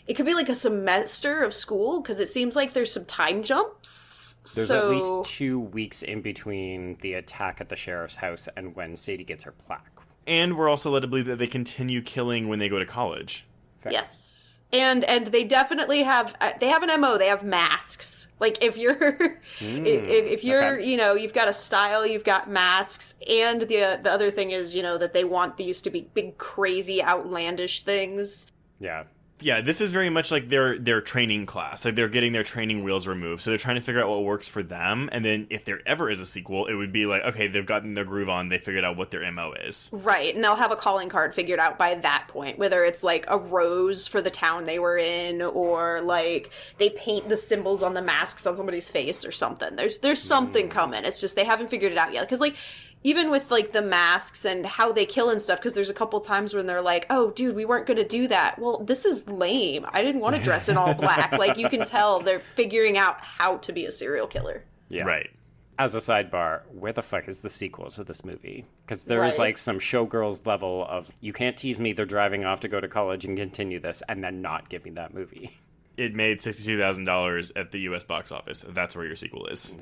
D: It could be like a semester of school, because it seems like there's some time jumps.
B: There's at least 2 weeks in between the attack at the sheriff's house and when Sadie gets her plaque.
C: And we're also led to believe that they continue killing when they go to college.
B: Fair.
D: Yes. And they definitely have an MO, they have masks. Like if you're if you're,
B: okay.
D: you know, you've got a style, you've got masks, and the other thing is, you know, that they want these to be big crazy outlandish things.
B: Yeah.
C: Yeah, this is very much like their training class. Like they're getting their training wheels removed, so they're trying to figure out what works for them. And then if there ever is a sequel, it would be like, okay, they've gotten their groove on. They figured out what their MO is.
D: Right, and they'll have a calling card figured out by that point. Whether it's like a rose for the town they were in, or like they paint the symbols on the masks on somebody's face or something. There's something coming. It's just they haven't figured it out yet. Because like, even with, like, the masks and how they kill and stuff, because there's a couple times when they're like, oh, dude, we weren't going to do that. Well, this is lame. I didn't want to dress in all black. Like, you can tell they're figuring out how to be a serial killer.
B: Yeah.
C: Right.
B: As a sidebar, where the fuck is the sequel to this movie? Because there is, like, some showgirls level of, you can't tease me, they're driving off to go to college and continue this, and then not give me that movie.
C: It made $62,000 at the U.S. box office. That's where your sequel is.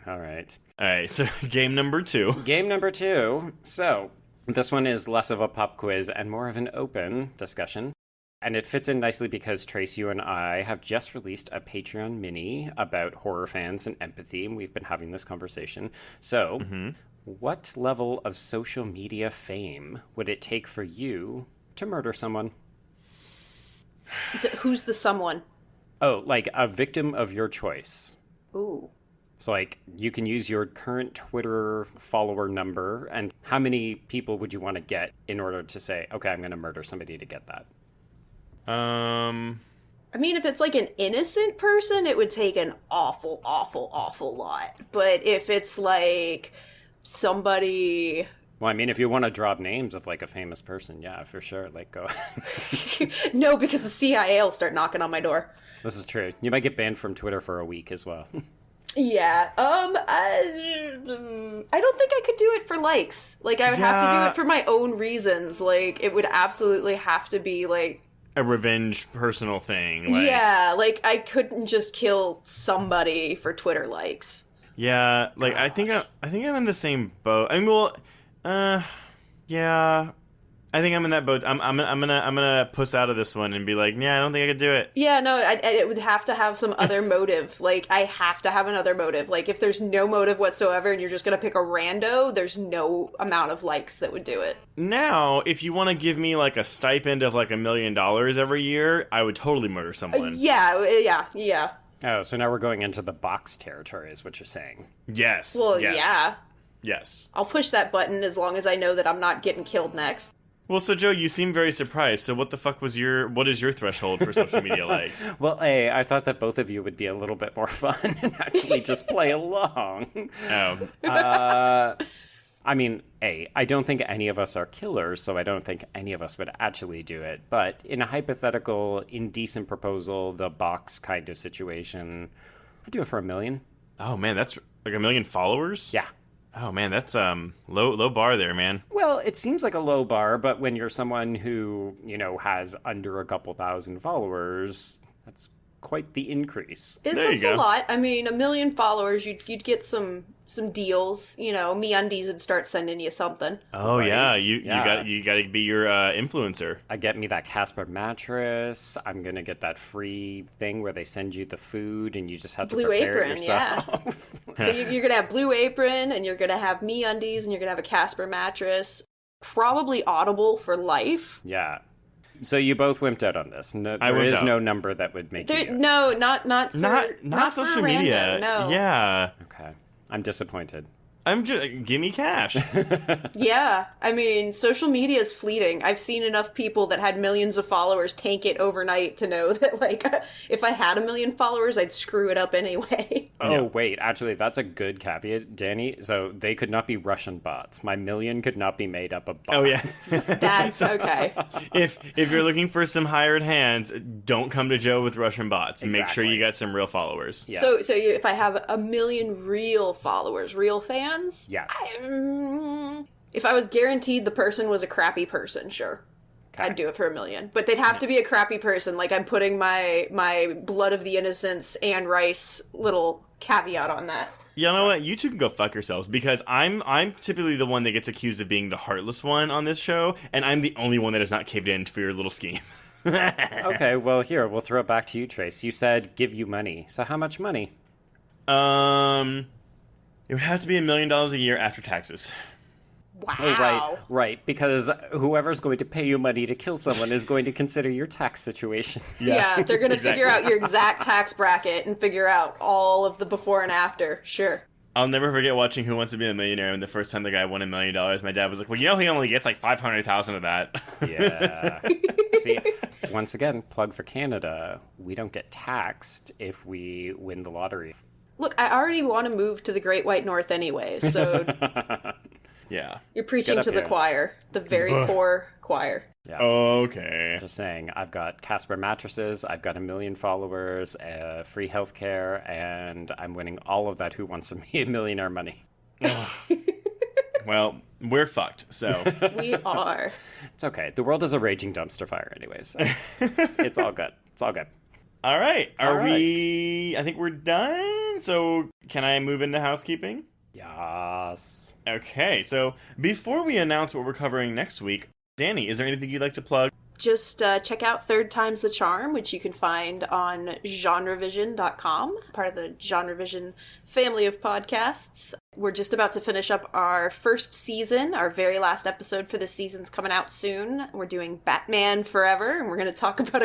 B: All right.
C: All right, so game number 2.
B: Game number 2. So, this one is less of a pop quiz and more of an open discussion. And it fits in nicely because, Trace, you and I have just released a Patreon mini about horror fans and empathy, and we've been having this conversation. So, what level of social media fame would it take for you to murder someone?
D: Who's the someone?
B: Oh, like a victim of your choice.
D: Ooh.
B: So, like, you can use your current Twitter follower number, and how many people would you want to get in order to say, okay, I'm going to murder somebody to get that?
D: I mean, if it's like an innocent person, it would take an awful, awful, awful lot. But if it's like somebody...
B: Well, I mean, if you want to drop names of, like, a famous person, yeah, for sure, like, go.
D: No, because the CIA will start knocking on my door.
B: This is true. You might get banned from Twitter for a week as well.
D: Yeah, I don't think I could do it for likes. Like, I would have to do it for my own reasons. Like, it would absolutely have to be, like...
C: A revenge personal thing. Like,
D: yeah, like, I couldn't just kill somebody for Twitter likes.
C: Yeah, like, I think I'm in the same boat. I mean, well, yeah... I think I'm in that boat. I'm gonna puss out of this one and be like, yeah, I don't think I could do it.
D: Yeah, no, it would have to have some other motive. Like, I have to have another motive. Like, if there's no motive whatsoever and you're just gonna pick a rando, there's no amount of likes that would do it.
C: Now, if you want to give me like a stipend of like $1 million every year, I would totally murder someone.
D: Yeah.
B: Oh, so now we're going into the box territory, is what you're saying.
C: Yes.
D: Well,
C: yes.
D: yeah.
C: Yes.
D: I'll push that button as long as I know that I'm not getting killed next.
C: Well, so Joe, you seem very surprised. So what the fuck what is your threshold for social media likes?
B: Well, I thought that both of you would be a little bit more fun and actually just play along.
C: Oh.
B: I mean, I don't think any of us are killers, so I don't think any of us would actually do it. But in a hypothetical, indecent proposal, the box kind of situation, I'd do it for $1 million.
C: Oh, man, that's like 1 million followers?
B: Yeah.
C: Oh, man, that's low bar there, man.
B: Well, it seems like a low bar, but when you're someone who, you know, has under a couple thousand followers, that's quite the increase.
D: It's a lot. I mean, 1 million followers, you'd get some deals. You know, MeUndies would start sending you something.
C: Oh,
B: right?
C: yeah, you got to be your influencer.
B: I get me that Casper mattress. I'm gonna get that free thing where they send you the food and you just have to
D: Blue
B: prepare
D: Apron,
B: it yourself.
D: Yeah. So you're gonna have Blue Apron, and you're gonna have MeUndies, and you're gonna have a Casper mattress. Probably Audible for life.
B: Yeah. So you both wimped out on this. No, there is no number that would make you do it.
D: No, not
C: Not social media.
D: Random, no.
C: Yeah.
B: Okay. I'm disappointed.
C: I'm just give me cash.
D: Yeah, I mean, social media is fleeting. I've seen enough people that had millions of followers tank it overnight to know that, like, if I had 1 million followers, I'd screw it up anyway.
B: Oh, wait, actually, that's a good caveat, Danny. So they could not be Russian bots. My million could not be made up of bots.
C: Oh, yeah.
D: That's okay.
C: If you're looking for some hired hands, don't come to Joe with Russian bots. Make sure you got some real followers.
B: Yeah.
D: So if I have 1 million real followers, real fans,
B: Yes.
D: If I was guaranteed the person was a crappy person, sure.
B: Okay.
D: I'd do it for 1 million. But they'd have to be a crappy person. Like, I'm putting my blood of the innocents and Rice little caveat on that.
C: You know what? You two can go fuck yourselves, because I'm typically the one that gets accused of being the heartless one on this show, and I'm the only one that has not caved in for your little scheme.
B: Okay, well, here, we'll throw it back to you, Trace. You said give you money. So how much money?
C: It would have to be $1 million a year after taxes.
D: Wow.
B: Oh, right, because whoever's going to pay you money to kill someone is going to consider your tax situation.
D: Yeah, they're going to figure out your exact tax bracket and figure out all of the before and after. Sure.
C: I'll never forget watching Who Wants to Be a Millionaire, and the first time the guy won $1 million, my dad was like, well, you know he only gets like 500,000 of that.
B: Yeah. See, once again, plug for Canada, we don't get taxed if we win the lottery.
D: Look, I already want to move to the Great White North anyway, so
C: Yeah.
D: you're preaching
B: Get up
D: to the
B: here.
D: choir. The very poor choir.
B: Yeah.
C: Okay.
B: Just saying, I've got Casper mattresses, I've got 1 million followers, free healthcare, and I'm winning all of that Who Wants to Be a Millionaire money.
C: Well, we're fucked, so.
D: We are.
B: It's okay. The world is a raging dumpster fire anyways. So it's all good. It's all good.
C: All right.
B: All right.
C: I think we're done. So, can I move into housekeeping?
B: Yes.
C: Okay. So, before we announce what we're covering next week, Dani, is there anything you'd like to plug?
D: Just check out Third Time's the Charm, which you can find on genrevision.com, part of the Genrevision family of podcasts. We're just about to finish up our first season. Our very last episode for this season's coming out soon. We're doing Batman Forever, and we're going to talk about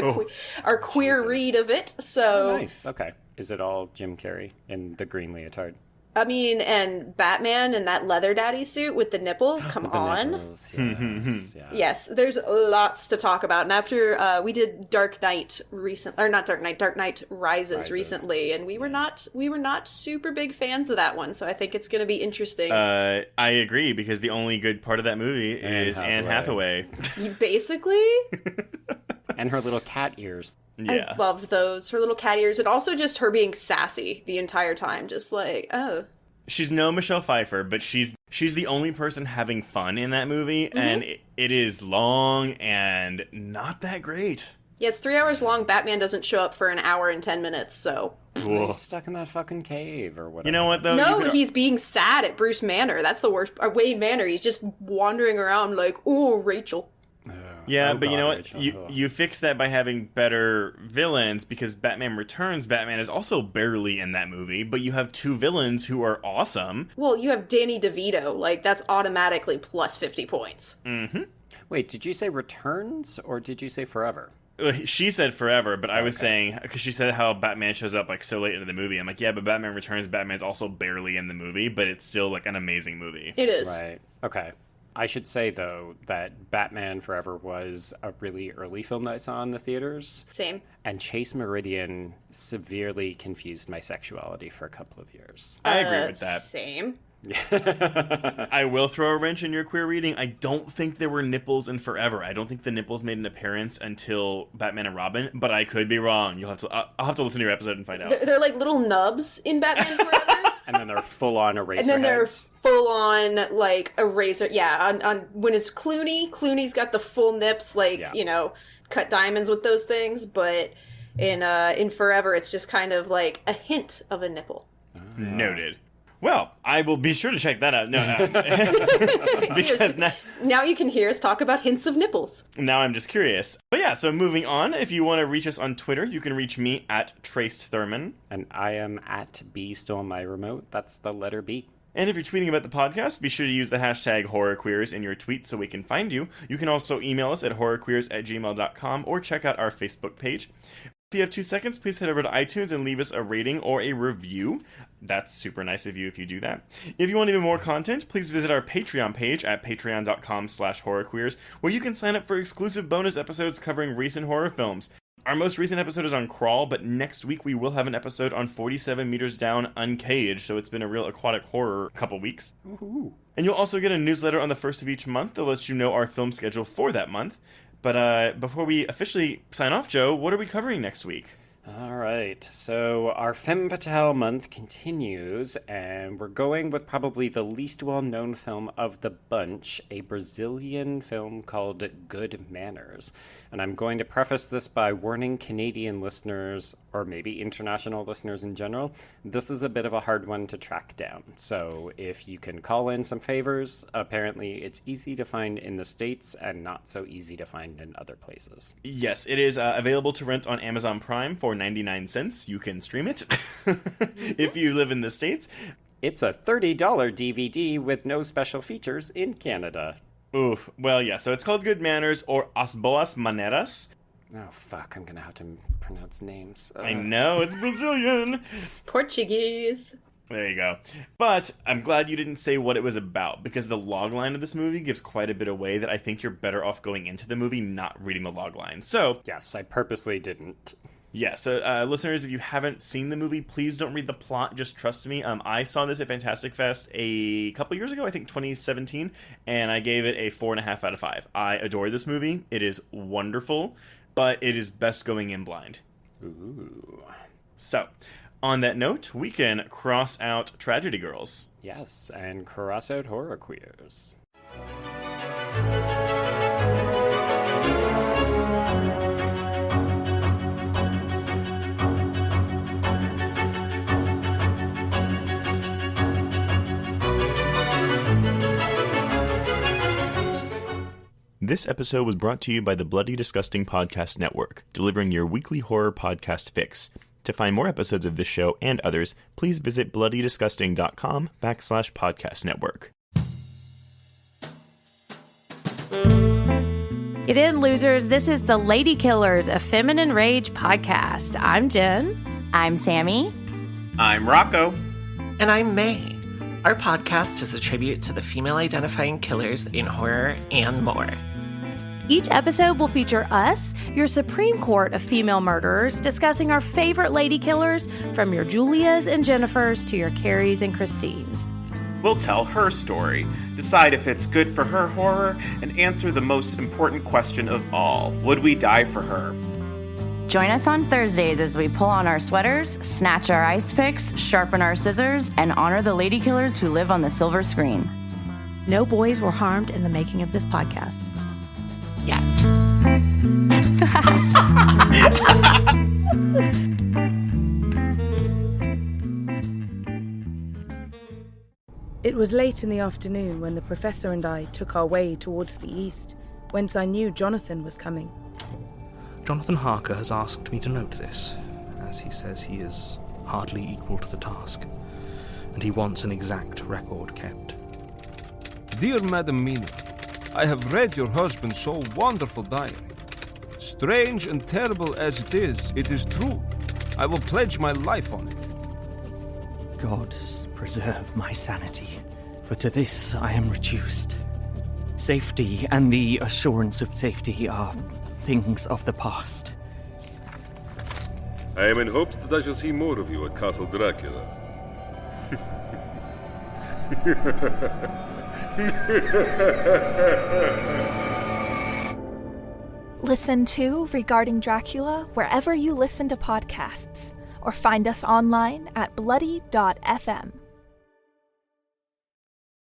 D: our queer
B: Jesus.
D: read of it. So,
B: Nice. Okay. Is it all Jim Carrey in the green leotard?
D: I mean, and Batman in that leather daddy suit with the nipples, come on.
B: Nipples, yes, yeah.
D: Yes, there's lots to talk about. And after we did Dark Knight Dark Knight Rises recently, and we were not super big fans of that one. So I think it's going to be interesting.
C: I agree, because the only good part of that movie is Anne Hathaway.
D: Basically.
B: And her little cat ears.
C: Yeah.
D: I loved those. Her little cat ears, and also just her being sassy the entire time. Just like, oh.
C: She's no Michelle Pfeiffer, but she's the only person having fun in that movie, and it is long and not that great.
D: Yeah, it's 3 hours long. Batman doesn't show up for an hour and 10 minutes, so.
C: Whoa.
B: He's stuck in that fucking cave or whatever.
C: You know what, though?
D: No, he's being sad at Bruce Manor. That's the worst. Or Wayne Manor. He's just wandering around like, oh, Rachel.
C: Yeah,
B: Oh,
C: but you
B: God,
C: know what?
B: Rachel.
C: You fix that by having better villains, because Batman Returns, Batman is also barely in that movie, but you have two villains who are awesome.
D: Well, you have Danny DeVito. Like, that's automatically plus 50 points.
C: Mm-hmm.
B: Wait, did you say Returns or did you say Forever?
C: She said Forever, but I was saying, because she said how Batman shows up like so late into the movie. I'm like, yeah, but Batman Returns, Batman's also barely in the movie, but it's still like an amazing movie.
D: It is.
B: Right. Okay. I should say, though, that Batman Forever was a really early film that I saw in the theaters.
D: Same.
B: And Chase Meridian severely confused my sexuality for a couple of years.
C: I agree with that.
D: Same.
C: I will throw a wrench in your queer reading. I don't think there were nipples in Forever. I don't think the nipples made an appearance until Batman and Robin, but I could be wrong. I'll have to listen to your episode and find out.
D: They're like little nubs in Batman Forever.
B: And then they're full-on eraser
D: And then they're
B: heads.
D: full on like eraser. Yeah, on when it's Clooney's got the full nips, like cut diamonds with those things. But in Forever, it's just kind of like a hint of a nipple.
C: Noted. Well, I will be sure to check that out. No. Because
D: now you can hear us talk about hints of nipples.
C: now I'm just curious. But yeah, so moving on, if you want to reach us on Twitter, you can reach me at Traced Thurman.
B: And I am at B Stole My Remote. That's the letter B.
C: And if you're tweeting about the podcast, be sure to use the hashtag HorrorQueers in your tweet so we can find you. You can also email us at horrorqueers@gmail.com or check out our Facebook page. If you have 2 seconds, please head over to iTunes and leave us a rating or a review. That's super nice of you if you do that. If you want even more content, please visit our Patreon page at patreon.com/horrorqueers, where you can sign up for exclusive bonus episodes covering recent horror films. Our most recent episode is on Crawl, but next week we will have an episode on 47 Meters Down Uncaged, so it's been a real aquatic horror couple weeks. Woohoo. And you'll also get a newsletter on the first of each month that lets you know our film schedule for that month. But before we officially sign off, Joe, what are we covering next week?
B: All right, so our Femme Fatale month continues, and we're going with probably the least well-known film of the bunch, a Brazilian film called Good Manners. And I'm going to preface this by warning Canadian listeners, or maybe international listeners in general, this is a bit of a hard one to track down. So if you can call in some favors, apparently it's easy to find in the States and not so easy to find in other places.
C: Yes, it is available to rent on Amazon Prime for 99 cents. You can stream it if you live in the States.
B: It's a $30 DVD with no special features in Canada.
C: Oof. Well, yeah, so it's called Good Manners, or As Boas Maneiras.
B: Oh, fuck, I'm gonna have to pronounce names.
C: I know, it's Brazilian.
D: Portuguese.
C: There you go. But I'm glad you didn't say what it was about, because the logline of this movie gives quite a bit away that I think you're better off going into the movie not reading the logline. So,
B: yes, I purposely didn't.
C: Yeah, so listeners, if you haven't seen the movie, please don't read the plot, just trust me. I saw this at Fantastic Fest a couple years ago, I think 2017, and I gave it a 4.5 out of 5. I adore this movie. It is wonderful, but it is best going in blind.
B: Ooh.
C: So, on that note, we can cross out Tragedy Girls.
B: Yes, and cross out Horror Queers.
C: This episode was brought to you by the Bloody Disgusting Podcast Network, delivering your weekly horror podcast fix. To find more episodes of this show and others, please visit bloodydisgusting.com/podcast network.
F: Get in, losers. This is the Lady Killers, a Feminine Rage podcast. I'm Jen.
G: I'm Sammy.
H: I'm Rocco.
I: And I'm May. Our podcast is a tribute to the female-identifying killers in horror and more.
F: Each episode will feature us, your Supreme Court of female murderers, discussing our favorite lady killers, from your Julias and Jennifers to your Carries and Christines.
H: We'll tell her story, decide if it's good for her horror, and answer the most important question of all: would we die for her?
G: Join us on Thursdays as we pull on our sweaters, snatch our ice picks, sharpen our scissors, and honor the lady killers who live on the silver screen.
F: No boys were harmed in the making of this podcast.
I: Yet.
J: It was late in the afternoon when the professor and I took our way towards the east, whence I knew Jonathan was coming.
K: Jonathan Harker has asked me to note this, as he says he is hardly equal to the task, and he wants an exact record kept.
L: Dear Madam Mina, I have read your husband's so wonderful diary. Strange and terrible as it is true. I will pledge my life on it.
M: God preserve my sanity, for to this I am reduced. Safety and the assurance of safety are things of the past.
N: I am in hopes that I shall see more of you at Castle Dracula.
O: Listen to Regarding Dracula wherever you listen to podcasts, or find us online at bloody.fm.